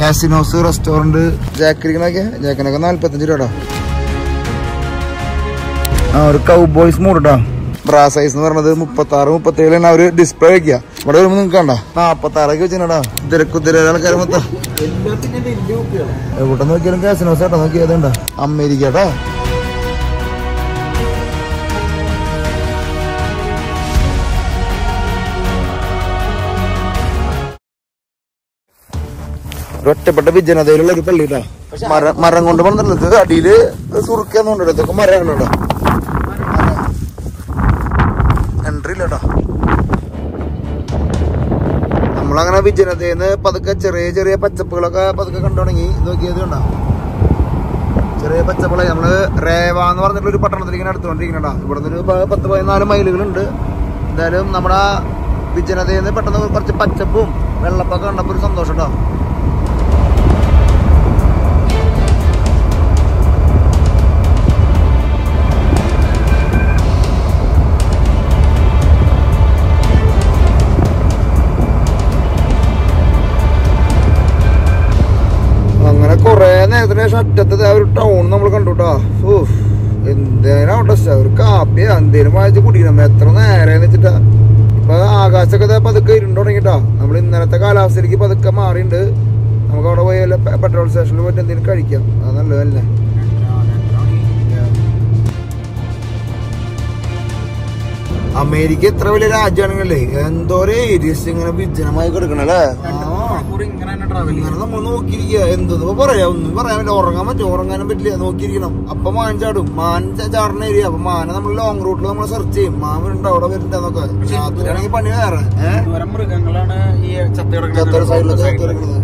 Casinos restaurant ജാക്കിനൊക്കെ 45 രൂപ. ഒരു cowboys മൂടാ. ബ്രാ size എന്ന് പറഞ്ഞത് 36-37 അവര് ഡിസ്പ്ലേ വെക്കുക. ഇവിടെ വരുമ്പോ നിങ്ങൾക്ക് കണ്ട 46 വെച്ചാ കുതിര ആൾക്കാർ മൊത്തം എവിടെ നോക്കിയാലും കാസിനോസ് കേട്ടോ. നോക്കി ഏതുണ്ട അമേരിക്ക കേട്ടോ. ഒറ്റപ്പെട്ട വിജനതയിലുള്ള ഒരു പള്ളി കേട്ടോ. മരം കൊണ്ട് വന്നിട്ടുള്ളത് അടിയില് സുറുക്കാന്നുണ്ട്. ഇതൊക്കെ മരം കേട്ടോ. എൻട്രി ഇല്ലട്ടോ. നമ്മളങ്ങനെ വിജനതയിന്ന് പതുക്കെ ചെറിയ ചെറിയ പച്ചപ്പുകളൊക്കെ പതുക്കെ കണ്ടു തുടങ്ങി. നോക്കിയത് കണ്ടോ ചെറിയ പച്ചപ്പുകളെ. നമ്മള് റേവ എന്ന് പറഞ്ഞിട്ടുള്ള ഒരു പട്ടണത്തിലേക്ക് അടുത്തുകൊണ്ടിരിക്കണ. ഇവിടുന്ന് ഒരു 10-14 മൈലുകളുണ്ട്. എന്തായാലും നമ്മുടെ വിജനതയിന്ന് പെട്ടെന്ന് കുറച്ച് പച്ചപ്പും വെള്ളപ്പൊക്കെ കണ്ടപ്പോ ഒരു സന്തോഷം കേട്ടോ. കൊറേ നേരത്തിന് ശേഷം അറ്റത്ത് ഒരു ടൗൺ നമ്മൾ കണ്ടുട്ടാ. എന്തേനാവട്ടെ ഒരു കാപ്പിയാ എന്തേലും വായിച്ച് കുടിക്കണം. എത്ര നേരം വെച്ചിട്ടാ. ഇപ്പൊ ആകാശമൊക്കെ പതുക്കെ ഇരുണ്ട് തുടങ്ങിട്ടാ. നമ്മൾ ഇന്നലത്തെ കാലാവസ്ഥയിലേക്ക് പതുക്കെ മാറിണ്ട്. നമുക്ക് അവിടെ പോയി പെട്രോൾ സ്റ്റേഷനിൽ പോയിട്ട് എന്തെങ്കിലും കഴിക്കാം. അത് നല്ലതല്ലേ. അമേരിക്ക എത്ര വലിയ രാജ്യമാണെങ്കിലേ എന്തോരോ ഏരിയസ് ഇങ്ങനെ വിജനമായി കിടക്കണല്ലേ. നമ്മൾ നോക്കിയിരിക്കുക. എന്തെന്ന് പറയാ ഒന്നും പറയാൻ പറ്റില്ല. ഉറങ്ങാൻ പറ്റും, ഉറങ്ങാനും പറ്റില്ല. നോക്കിയിരിക്കണം. അപ്പൊ മാൻ ചാടും. മാൻ ചാടുന്ന ഏരിയ. അപ്പൊ മാന നമ്മൾ ലോങ് റൂട്ടിൽ നമ്മൾ സെർച്ച് ചെയ്യും. മാൻ വരുന്നുണ്ട് അവിടെ വരുന്നുണ്ടെന്നൊക്കെ. രാത്രിയാണെങ്കിൽ പണി വേറെ. മൃഗങ്ങളാണ് ഈ സൈഡിലൊക്കെ കിടക്കുന്നത്.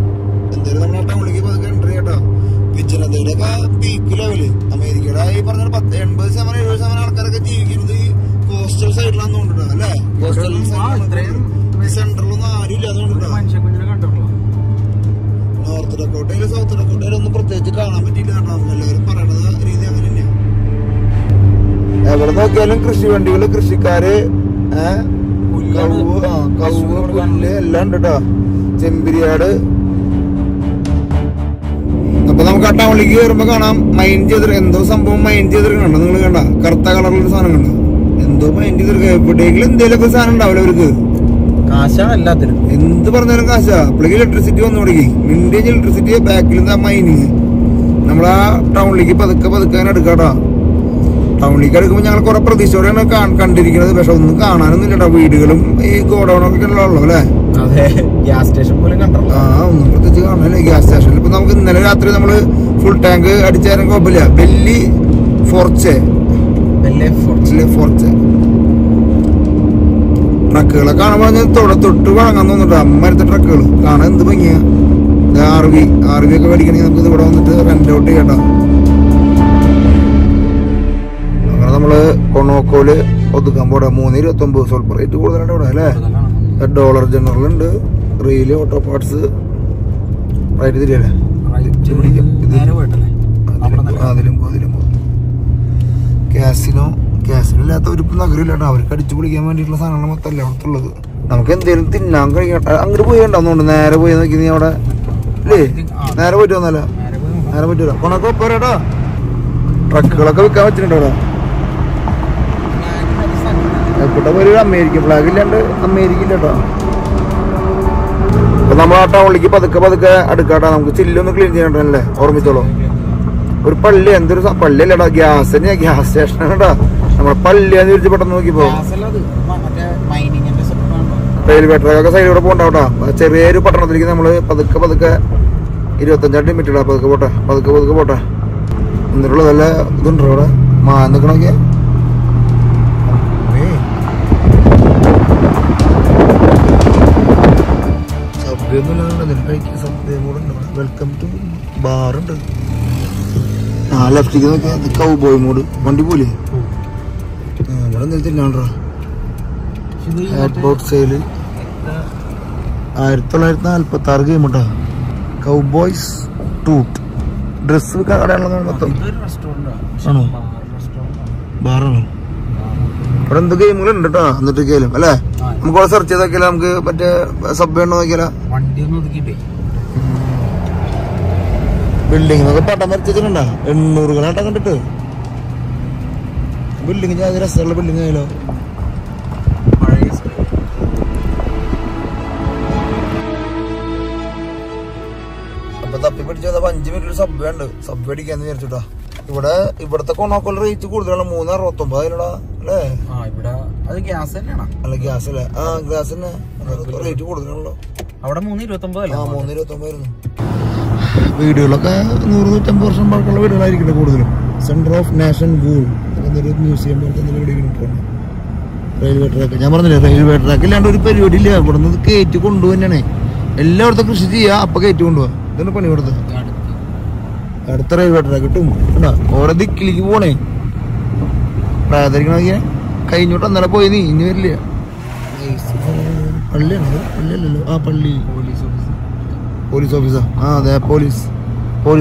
എന്തായാലും നമ്മൾ ടൗണിലേക്ക് പതുക്കെ എൻട്രി കേട്ടോ. വിജനതയുടെ ഒക്കെ പീക്ക് ലെവല്. അമേരിക്കയുടെ ഈ പറഞ്ഞ 80-70% ആൾക്കാരൊക്കെ ജീവിക്കുന്നത് ഈ കോസ്റ്റൽ സൈഡിലാന്ന് തോന്നിട്ടോ അല്ലെ. കോസ്റ്റൽ സെൻട്രലൊന്നും ആരും ഇല്ല. അതുകൊണ്ടിട്ടോ നോർത്ത് ഡക്കോട്ടയില് സൗത്ത് ഡക്കോട്ടയിലൊന്നും പ്രത്യേകിച്ച് കാണാൻ പറ്റില്ല കേട്ടോ. എല്ലാവരും പറയണത് രീതി അങ്ങനെ തന്നെയാണ്. എവിടെ നോക്കിയാലും കൃഷി വണ്ടികള്, കൃഷിക്കാര്, കവുവ്, പുല്ല് എല്ലാം ഉണ്ട് കേട്ടോ. ചെമ്പിരിയാട്. അപ്പൊ നമുക്ക് ആ ടൗണിലേക്ക് കയറുമ്പോ കാണാം മൈൻഡ് ചെയ്ത് എന്തോ സംഭവം മൈൻഡ് ചെയ്തിരിക്കണോ. നിങ്ങൾ കണ്ട കറുത്ത കളറിലൊരു സാധനം കണ്ടോ. എന്തോ മൈൻഡ് ചെയ്തിരിക്കുക. എവിടെയെങ്കിലും എന്തെങ്കിലുമൊക്കെ സാധനം ഉണ്ടാവില്ല അവർക്ക്. കാശാണ് എല്ലാത്തിനും. എന്ത് പറഞ്ഞാലും കാശാ. അപ്പോഴേക്ക് ഇലക്ട്രിസിറ്റി വന്നു തുടങ്ങി. ഇന്ത്യൻ ഇലക്ട്രിസിറ്റി ബാക്കിൽ നിന്ന് മൈനിങ്. നമ്മളാ ടൗണിലേക്ക് പതുക്കെ എടുക്കാട്ടോ. ടൗണിലേക്ക് എടുക്കുമ്പോൾ ഞങ്ങൾ കുറെ പ്രതീക്ഷയോടെയാണ് കണ്ടിരിക്കുന്നത്. പക്ഷെ ഒന്നും കാണാനൊന്നും ഇല്ലട്ടോ. വീടുകളും ഈ ഗോഡൌണൊക്കെ ഉള്ളൂ അല്ലേ. ഗ്യാസ് സ്റ്റേഷൻ പോലും കണ്ടോ. ഒന്നും പ്രത്യേകിച്ച് കാണാനല്ലേ. ഗ്യാസ് സ്റ്റേഷനിൽ ഇപ്പൊ നമുക്ക് ഇന്നലെ രാത്രി നമ്മള് ഫുൾ ടാങ്ക് അടിച്ചാലും കുഴപ്പമില്ല. ബെല്ലി ഫോർച്ചെ ട്രക്കുകളെ കാണുമ്പോൾ തൊട്ട് വഴങ്ങാൻ തോന്നുന്നുണ്ടോ. അമ്മരത്തെ ട്രക്കുകൾ കാണാൻ എന്ത് ഭംഗിയാ. RV ഒക്കെ മേടിക്കണമെങ്കിൽ നമുക്ക് ഇത് ഇവിടെ വന്നിട്ട് റെന്റ് ഔട്ട് ചെയ്യട്ടോ. അങ്ങനെ നമ്മള് കൊണോക്കോല് ഒതുക്കാൻ പോടാ. 329 സ്വല്പ റേറ്റ് കൂടുതലാണ് ഇവിടെ അല്ലേ. ഡോളർ ജനറൽ ഉണ്ട്. റീല് ഓട്ടോ പാർട്സ് റൈറ്റ് തിരിയല്ലേ. അതിലും കാസിനില്ലാത്ത ഒരു നഗരമില്ല കേട്ടോ. അവർക്ക് അടിച്ചു പൊളിക്കാൻ വേണ്ടിയിട്ടുള്ള സാധനങ്ങൾ മൊത്തമല്ല അവിടുത്തുള്ളത്. നമുക്ക് എന്തെങ്കിലും തിന്നാൻ കഴിക്കട്ടെ. അങ്ങോട്ട് പോയി ഉണ്ടാവുന്നുണ്ട്. നേരെ പോയി നോക്കി നീ അവിടെ അല്ലേ. നേരെ പോയിട്ട് വന്നല്ലോ. നേരെ പറ്റൂല. കൊണൊക്കെ പോരാട്ടോ. ട്രക്കുകളൊക്കെ വിൽക്കാൻ വെച്ചിട്ടുണ്ടോ അവിടെ. എപ്പോഴത്തെ ഒരു അമേരിക്കൻ ഫ്ലാഗ് ഇല്ലാണ്ട് അമേരിക്ക ഇല്ല കേട്ടോ. അപ്പൊ നമ്മൾ ആ ടൗണിലേക്ക് പതുക്കെ അടുക്കാട്ടോ. നമുക്ക് ചില്ലൊന്ന് ക്ലീൻ ചെയ്യണ്ടല്ലേ. ഓർമ്മിച്ചോളൂ. ഒരു പള്ളി എന്തൊരു പള്ളി അല്ലടാ. ഗ്യാസ് തന്നെയാ. ഗ്യാസ് സ്റ്റേഷൻ കേട്ടാ. നമ്മളെ പള്ളിയാന്ന് തിരിച്ച് പെട്ടെന്ന് നോക്കിപ്പോ റെയിൽവേ ട്രാക്കൊക്കെ സൈഡിലൂടെ പോകണ്ടാവട്ടാ. ചെറിയൊരു പട്ടണത്തിലേക്ക് നമ്മള് പതുക്കെ 25 മിനിറ്റ് ഇടാ. പതുക്കെ പോട്ടെ. എന്നിട്ടുള്ള നല്ല ഇതുണ്ടോ അവിടെ. നിക്കണൊക്കെ വെൽക്കം ടു ബാറുണ്ട്. ലെഫ്റ്റിക്ക് നോക്കിയാ കൗബോയ് മോഡ് വണ്ടി പോലെ. ഇവിടെ എന്തില്ലാണ്ടോ. എയർപോർട്ട് സെയില് 1946 ഗെയിം കേട്ടോ. കൗബോയ്സ് ടൂട്ട് ഡ്രസ് കടയാണല്ലോ മൊത്തം. ആണോ ബാറാണോ. ഇവിടെ എന്ത് ഗെയിമുകളുണ്ട് കേട്ടോ. എന്നിട്ട് കേലും അല്ലേ. നമുക്ക് അവിടെ സെർച്ച് ചെയ്ത് നോക്കിയാലോ. നമുക്ക് മറ്റേ സബ്വേ ഉണ്ടോ നോക്കിയാലോ. ബിൽഡിംഗ് എന്നൊക്കെ പട്ടം വരച്ചിട്ടുണ്ടാ 800 കണ്ടിട്ട്. ബിൽഡിംഗ് ഞാൻ രസമുള്ള ബിൽഡിംഗ് ആയാലോ. അപ്പൊ തപ്പി പിടിച്ചത് 5 മിനിറ്റ് സബ്വേ ഉണ്ട്. സബ്വേ അടിക്കാന്ന് വിചാരിച്ചിട്ടാ. ഇവിടത്തെ കൊണോക്കോൾ റേറ്റ് കൂടുതലാണ്. 369 അതിലടാ അല്ലേ? അത് ഗ്യാസ് തന്നെയാണോ? അല്ല ഗ്യാസ് അല്ലേ? ആ ഗ്യാസ് തന്നെ റേറ്റ് കൂടുതലാണല്ലോ. അവിടെ 329 ആയിരുന്നു. വീടുകളൊക്കെ 100-150 വർഷം പഴക്കമുള്ള വീടുകളായിരിക്കും കൂടുതലും. സെന്റർ ഓഫ് നാഷൻ വൂൾ എന്നൊരു മ്യൂസിയം പോലത്തെ വീടുകൾ. റെയിൽവേ ട്രാക്ക് ഞാൻ പറഞ്ഞില്ലേ, റെയിൽവേ ട്രാക്ക് ഇല്ലാണ്ട് ഒരു പരിപാടി ഇല്ല. ഇവിടെ നിന്ന് കയറ്റി കൊണ്ടുപോകാനാണ്. എല്ലായിടത്തും കൃഷി ചെയ്യാ, അപ്പൊ കയറ്റി കൊണ്ടുപോവാ. ഇതാണ് പണി ഇവിടുത്തെ. അടുത്ത റെയിൽവേ ട്രാക്ക് കിട്ടും. ഓരോ ദിക്കിലേക്ക് പോണേ. പ്രായത്തിരിക്കണ കഴിഞ്ഞോട്ട് അന്നേരം പോയി. നീ ഇനി വരില്ല. പള്ളിയാണത്? പള്ളിയല്ലല്ലോ. ആ പള്ളി പോലീസ് ഓഫീസാ. ആ അതെ, പോലീസ്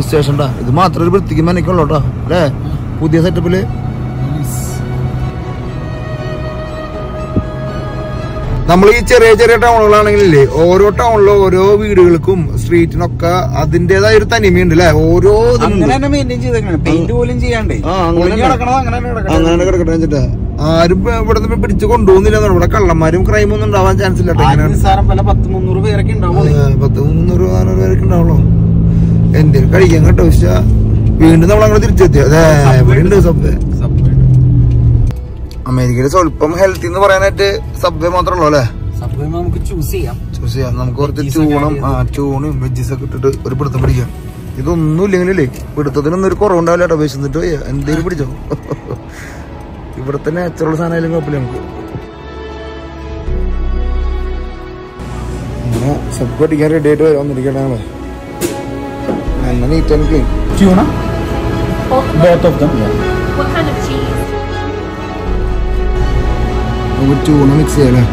സ്റ്റേഷൻ. ഇത് മാത്രം ഒരു വൃത്തിക്ക് മനക്കുള്ളൂട്ടോ അല്ലേ? പുതിയ സെറ്റപ്പില്. നമ്മൾ ഈ ചെറിയ ചെറിയ ടൗണുകളാണെങ്കിലേ, ഓരോ ടൗണിലും ഓരോ വീടുകൾക്കും സ്ട്രീറ്റിനൊക്കെ അതിന്റേതായ ഒരു തനിമയുണ്ട് അല്ലെ? ഓരോ അങ്ങനെ കിടക്കട്ടെ വെച്ചിട്ട് ആരും ഇവിടെ നിന്ന് പിടിച്ചു കൊണ്ടുപോകുന്നില്ല. ഇവിടെ കള്ളന്മാരും ക്രൈം ഒന്നും ഉണ്ടാവാൻ ചാൻസ് ഇല്ല. 100-300 പേരൊക്കെ ഉണ്ടാവും. 100-300 പേരൊക്കെ ഉണ്ടാവുള്ളൂ. എന്തേലും കഴിക്കാൻ കേട്ടോ. പക്ഷെ വീണ്ടും നമ്മളങ്ങനെ തിരിച്ചെത്തി. അതെ, ഇവിടെ ഉണ്ട് സബ്വേ. അമേരിക്കയിൽ സ്വല്പം ഹെൽത്തി എന്ന് പറയാനായിട്ട് സബ്വേ മാത്രമല്ലോ അല്ലെ? നമുക്ക് ചൂസ് ചെയ്യാം. നമുക്ക് കുറച്ച് ചൂണും വെജീസ് ഒക്കെ ഇട്ടിട്ട് ഒരു പിടുത്തം പിടിക്കാം. ഇതൊന്നും ഇല്ലെങ്കിലേ പിടുത്തത്തിനൊന്നും ഒരു കുറവുണ്ടാവില്ല കേട്ടോ. വിശന്നിട്ട് എന്തേലും പിടിച്ചോ. ഇവിടുത്തെ നാച്ചുറൽ സാധനം കുഴപ്പമില്ല നമുക്ക്. അങ്ങനെ സബ്വേ അടിക്കാൻ റെഡി ആയിട്ട് വന്നിരിക്കട്ടെ. എന്നാ neat and clean. Tuna? Both of them. What kind of cheese? Tuna mix ചെയ്യല്ലേ?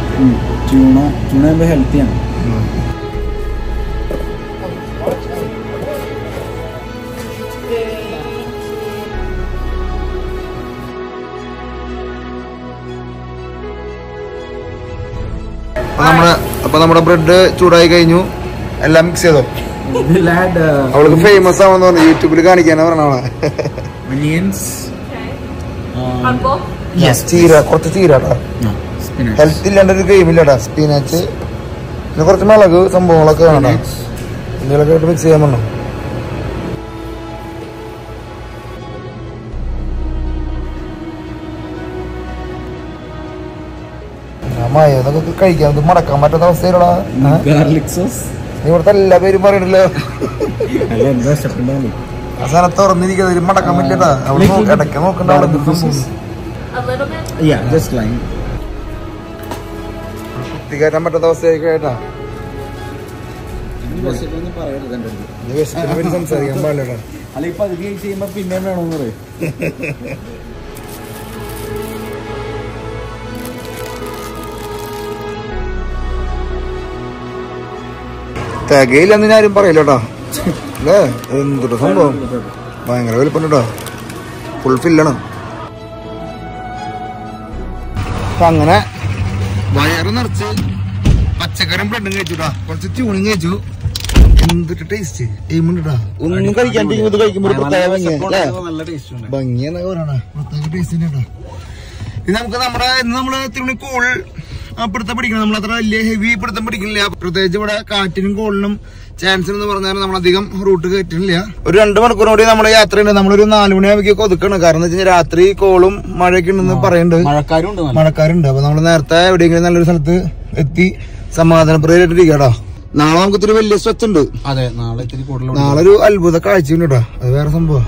ട്യൂണ ഹെൽത്തിയാണ്. അപ്പൊ നമ്മുടെ ബ്രെഡ് ചൂടായി കഴിഞ്ഞു. എല്ലാം മിക്സ് ചെയ്തോ? അവൾക്ക് ഫേമസ് ആവുന്ന പറഞ്ഞു. യൂട്യൂബിൽ കാണിക്കാനാ പറഞ്ഞവളെ. ചീര, കുറച്ച് ചീരട്ടാ. ഹെൽത്ത് ഇല്ലാണ്ടൊരു ഗെയിമില്ലടാ. സ്പിനാച്ച്, പിന്നെ കുറച്ച് മുളക് സംഭവങ്ങളൊക്കെ വേണം. എന്തെങ്കിലുമൊക്കെ ആയിട്ട് മിക്സ് ചെയ്യാൻ പറഞ്ഞു. മയൊക്കെ കഴിക്കാൻ മടക്കാൻ പറ്റാത്ത അവസ്ഥയിലടാ. ഇവിടുത്തെ എല്ലാ പേരും പറയണല്ലോ. ആ സ്ഥലത്ത് തുറന്നിരിക്കുന്നത് മടക്കാൻ പറ്റിട്ടാ. അവിടെ ഇടയ്ക്ക് നോക്കണ്ട. കുത്തിക്കയറ്റാൻ പറ്റാത്ത അവസ്ഥയായി കേട്ടാ. സംസാരിക്കാൻ പാടില്ലടാ. പിന്നെ വേണമെന്ന് പറയും. തികയില്ലെന്ന് ആരും പറയില്ലട്ടോ അല്ലേ? എന്തൊരു സംഭവം, ഭയങ്കര വലുപ്പം കേട്ടോ. ഫുൾ ഫില്ലാണ്. അപ്പൊ അങ്ങനെ വയറ് നിറച്ച് പച്ചക്കറിയും ബ്രെഡും കഴിച്ചുട്ടാ. കുറച്ച് ട്യൂണിങ് കഴിച്ചു. എന്തൊരു ടേസ്റ്റ് എയിമുണ്ടാ. ഒന്നും കഴിക്കാൻ ഇത് കഴിക്കുമ്പോ ഒരു പ്രത്യേക ഭംഗിയെന്നൊക്കെ പറയണ. പ്രത്യേക ടേസ്റ്റ് കേട്ടോ. ഇത് നമുക്ക് നമ്മള് തിരുവണ്ണി കൂൾ പിടുത്തം പിടിക്കണം. നമ്മളത്ര വലിയ ഹെവി പിടുത്തം പിടിക്കുന്നില്ല. പ്രത്യേകിച്ച് ഇവിടെ കാറ്റിനും കോളിനും ചാൻസ് എന്ന് പറഞ്ഞാൽ നമ്മളധികം റൂട്ട് കയറ്റുന്നില്ല. ഒരു 2 മണിക്കൂർ കൂടി നമ്മുടെ യാത്രയുണ്ട്. നമ്മളൊരു 4 മണിയാകുമ്പോൾ ഒതുക്കണം. കാരണം എന്താ വെച്ചാൽ രാത്രി കോളും മഴയൊക്കെ ഉണ്ടെന്ന് പറയുന്നുണ്ട്. മഴക്കാരുണ്ട്. അപ്പൊ നമ്മള് നേരത്തെ എവിടെയെങ്കിലും നല്ലൊരു സ്ഥലത്ത് എത്തി സമാധാനപ്രിയമായിട്ടിരിക്കട്ടോ. നാളെ നമുക്ക് ഇത്തിരി വലിയ സ്വച്ച് ഉണ്ട്. അതെ, നാളെ ഒരു അത്ഭുത കാഴ്ചയുണ്ട് കേട്ടോ. അത് വേറെ സംഭവം.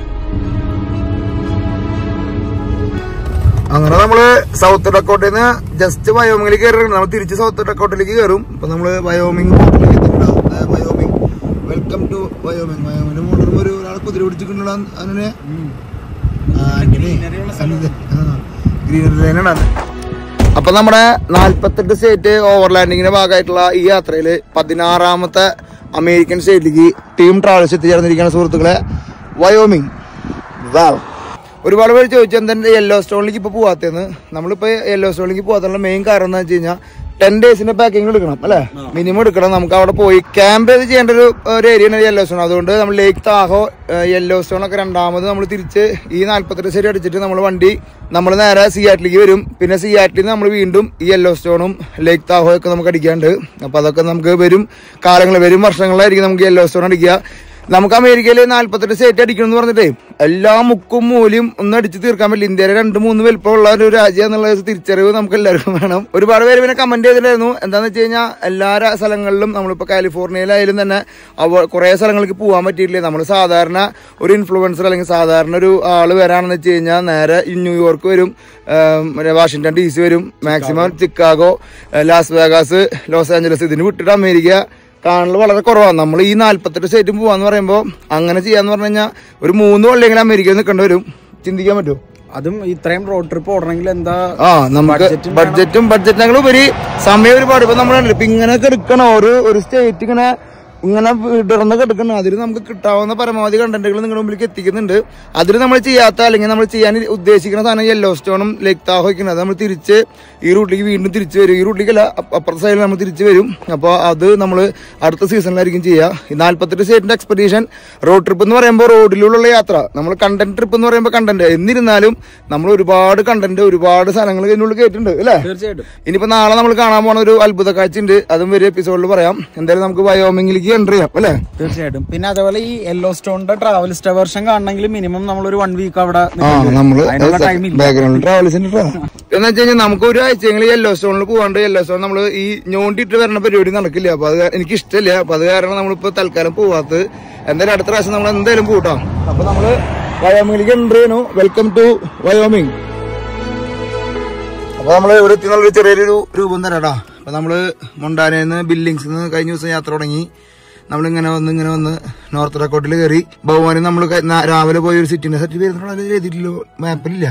അങ്ങനെ നമ്മള് സൗത്ത് ഡക്കോട്ടയിൽ നിന്ന് ജസ്റ്റ് വയോമിങ്ങിൽ കയറിയിട്ടുണ്ട്. നമ്മൾ തിരിച്ച് സൗത്ത് ഡക്കോട്ടയിലേക്ക് കയറും. അപ്പൊ നമ്മള് Wyoming Wyoming welcome to Wyoming. വയോമിന്റെ മോട്ടർ ഒരാൾ കുതിര പിടിച്ചിട്ടുണ്ടോ അങ്ങനെ ഗ്രീനറി ലൈനാണ്. അപ്പൊ നമ്മുടെ 48 സ്റ്റേറ്റ് ഓവർലാൻഡിങ്ങിന്റെ ഭാഗമായിട്ടുള്ള ഈ യാത്രയില് 16ാമത്തെ അമേരിക്കൻ സ്റ്റേറ്റിലേക്ക് ടീം ട്രാവൽസ് എത്തിച്ചേർന്നിരിക്കുന്ന സുഹൃത്തുക്കളെ, വയോമിങ്. ഒരുപാട് പേര് ചോദിച്ചു എന്താ യെല്ലോ സ്റ്റോണിലേക്ക് ഇപ്പൊ പോവാത്തേന്ന്. നമ്മളിപ്പോ യെല്ലോ സ്റ്റോണിലേക്ക് പോകാത്തുള്ള മെയിൻ കാരണം എന്താ വെച്ച് കഴിഞ്ഞാൽ 10 ഡേയ്സിന്റെ പാക്കിംഗ് എടുക്കണം അല്ലെ, മിനിമം എടുക്കണം. നമുക്ക് അവിടെ പോയി ക്യാമ്പ് ചെയ്യേണ്ട ഒരു ഏരിയയാണ് യെല്ലോ സ്റ്റോൺ. അതുകൊണ്ട് നമ്മൾ ലേക്ക് താഹോ യെല്ലോ സ്റ്റോൺ ഒക്കെ രണ്ടാമത് നമ്മൾ തിരിച്ച് ഈ 42 ശരി അടിച്ചിട്ട് നമ്മൾ നേരെ സിയാറ്റിലേക്ക് വരും. പിന്നെ സിയാറ്റിൽ നിന്ന് നമ്മൾ വീണ്ടും ഈ യെല്ലോ സ്റ്റോണും ലേക്ക് താഹോ ഒക്കെ നമുക്ക് അടിക്കാണ്ട്. അപ്പൊ അതൊക്കെ നമുക്ക് വരും വർഷങ്ങളിലായിരിക്കും നമുക്ക് യെല്ലോ സ്റ്റോൺ അടിക്കുക. നമുക്ക് അമേരിക്കയിൽ 48 സ്റ്റേറ്റ് അടിക്കണം എന്ന് പറഞ്ഞിട്ടേ എല്ലാ മുക്കും മൂലയും ഒന്നും അടിച്ച് തീർക്കാൻ പറ്റില്ല. ഇന്ത്യയിലെ 2-3 വലിപ്പമുള്ള ഒരു രാജ്യം എന്നുള്ള തിരിച്ചറിവ് നമുക്ക് എല്ലാവർക്കും വേണം. ഒരുപാട് പേര് പിന്നെ കമന്റ് ചെയ്തിട്ടായിരുന്നു. എന്താണെന്ന് വെച്ച് കഴിഞ്ഞാൽ എല്ലാ സ്ഥലങ്ങളിലും നമ്മളിപ്പോൾ കാലിഫോർണിയയിലായാലും തന്നെ കുറെ സ്ഥലങ്ങൾക്ക് പോകാൻ പറ്റിയിട്ടില്ലേ. നമ്മൾ സാധാരണ ഒരു ഇൻഫ്ലുവൻസർ അല്ലെങ്കിൽ സാധാരണ ഒരു ആള് വരാണെന്ന് വെച്ച് കഴിഞ്ഞാൽ നേരെ ന്യൂയോർക്ക് വരും, വാഷിംഗ്ടൺ DC വരും, maximum Chicago, Las Vegas, Los Angeles, ഇതിന് വിട്ടിട്ട് അമേരിക്ക കാണൽ വളരെ കുറവാണ്. നമ്മൾ ഈ 48 സ്റ്റേറ്റും പോവാന്ന് പറയുമ്പോൾ അങ്ങനെ ചെയ്യാന്ന് പറഞ്ഞു കഴിഞ്ഞാൽ ഒരു 3 കൊല്ലെങ്കിലും അമേരിക്കയിൽ നിൽക്കേണ്ടി വരും. ചിന്തിക്കാൻ പറ്റുമോ? അതും ഇത്രയും റോഡ് ട്രിപ്പ് ഓടണമെങ്കിൽ എന്താ നമുക്ക് ബഡ്ജറ്റിനേക്കാൾ ഉപരി സമയം ഒരുപാട്. ഇപ്പൊ നമ്മൾ ഇപ്പൊ ഇങ്ങനെയൊക്കെ എടുക്കണം, ഒരു സ്റ്റേറ്റ് ഇങ്ങനെ വിടർന്ന് കിടക്കണം. അതിൽ നമുക്ക് കിട്ടാവുന്ന പരമാവധി കണ്ടന്റുകൾ നിങ്ങളുടെ മുമ്പിലേക്ക് എത്തിക്കുന്നുണ്ട്. അതിൽ നമ്മൾ ചെയ്യാത്ത അല്ലെങ്കിൽ നമ്മൾ ചെയ്യാൻ ഉദ്ദേശിക്കുന്ന സാധനം യെല്ലോ സ്റ്റോണും ലേക്ക് താഹോയ്ക്കാണ്. അത് നമ്മൾ തിരിച്ച് ഈ റൂട്ടിലേക്ക് വീണ്ടും തിരിച്ചു വരും. ഈ റൂട്ടിലേക്കല്ല, അപ്പുറത്തെ സൈഡിൽ നമ്മൾ തിരിച്ചു വരും. അപ്പോൾ അത് നമ്മൾ അടുത്ത സീസണിലായിരിക്കും ചെയ്യുക. ഈ 48 സ്റ്റേറ്റിന്റെ എക്സ്പെഡീഷൻ റോഡ് ട്രിപ്പ് എന്ന് പറയുമ്പോൾ റോഡിലുള്ള യാത്ര, നമ്മൾ കണ്ടന്റ് ട്രിപ്പ് എന്ന് പറയുമ്പോൾ കണ്ടന്റ്. എന്നിരുന്നാലും നമ്മൾ ഒരുപാട് കണ്ടന്റ് ഒരുപാട് സ്ഥലങ്ങൾ ഇതിനുള്ളിൽ കേട്ടിട്ടുണ്ട് അല്ലേ? തീർച്ചയായിട്ടും. ഇനിയിപ്പോ നാളെ നമ്മൾ കാണാൻ പോണ ഒരു അത്ഭുത കാഴ്ച ഉണ്ട്. അതും ഒരു എപ്പിസോഡിൽ പറയാം. എന്തായാലും നമുക്ക് വയോമിംഗിലേക്ക് എൻട്രി ചെയ്യാം അല്ലെ? തീർച്ചയായിട്ടും. പിന്നെ അതേപോലെ ഈ യെല്ലോ സ്റ്റോണിന്റെ ട്രാവലിസ്റ്റ് വേർഷൻ കാണണമെങ്കിൽ മിനിമം നമ്മൾ ഒരു 1 വീക്ക് അവിടെ ബാക്ക്ഗ്രൗണ്ട് ട്രാവൽസിന്റെ എന്ന് വെച്ച് കഴിഞ്ഞാൽ നമുക്ക് ഒരു ആഴ്ചയെങ്കിലും യെല്ലോ സ്റ്റോണിൽ പോകാണ്ട്. യെല്ലോ സ്റ്റോൺ നമ്മൾ ഈ ഞോണ്ടിട്ട് വരുന്ന പരിപാടി നടക്കില്ല. അപ്പൊ അത് എനിക്ക് ഇഷ്ടമില്ല. അപ്പൊ അത് കാരണം നമ്മളിപ്പോ തൽക്കാലം പോവാത്തത്. എന്തായാലും അടുത്ത പ്രാവശ്യം നമ്മൾ എന്തായാലും പോട്ടാം. അപ്പൊ നമ്മള് വയോമിംഗിലേക്ക് എൻട്രി ചെയ്യുന്നു. Welcome to Wyoming. അപ്പൊ നമ്മള് ഇവിടെ എത്തിയുള്ളൊരു ചെറിയൊരു രൂപം തരാടാ. അപ്പൊ നമ്മള് മൊണ്ടാനയിൽ ബില്ലിങ്സ് കഴിഞ്ഞ ദിവസം യാത്ര തുടങ്ങി. നമ്മളിങ്ങനെ വന്ന് നോർത്ത് ഡക്കോട്ടിൽ കയറി. ബഹുമാനം നമ്മൾ രാവിലെ പോയി ഒരു സിറ്റിന്റെ സെറ്റ് എഴുതിയിട്ടില്ലോ, മാപ്പിലില്ല.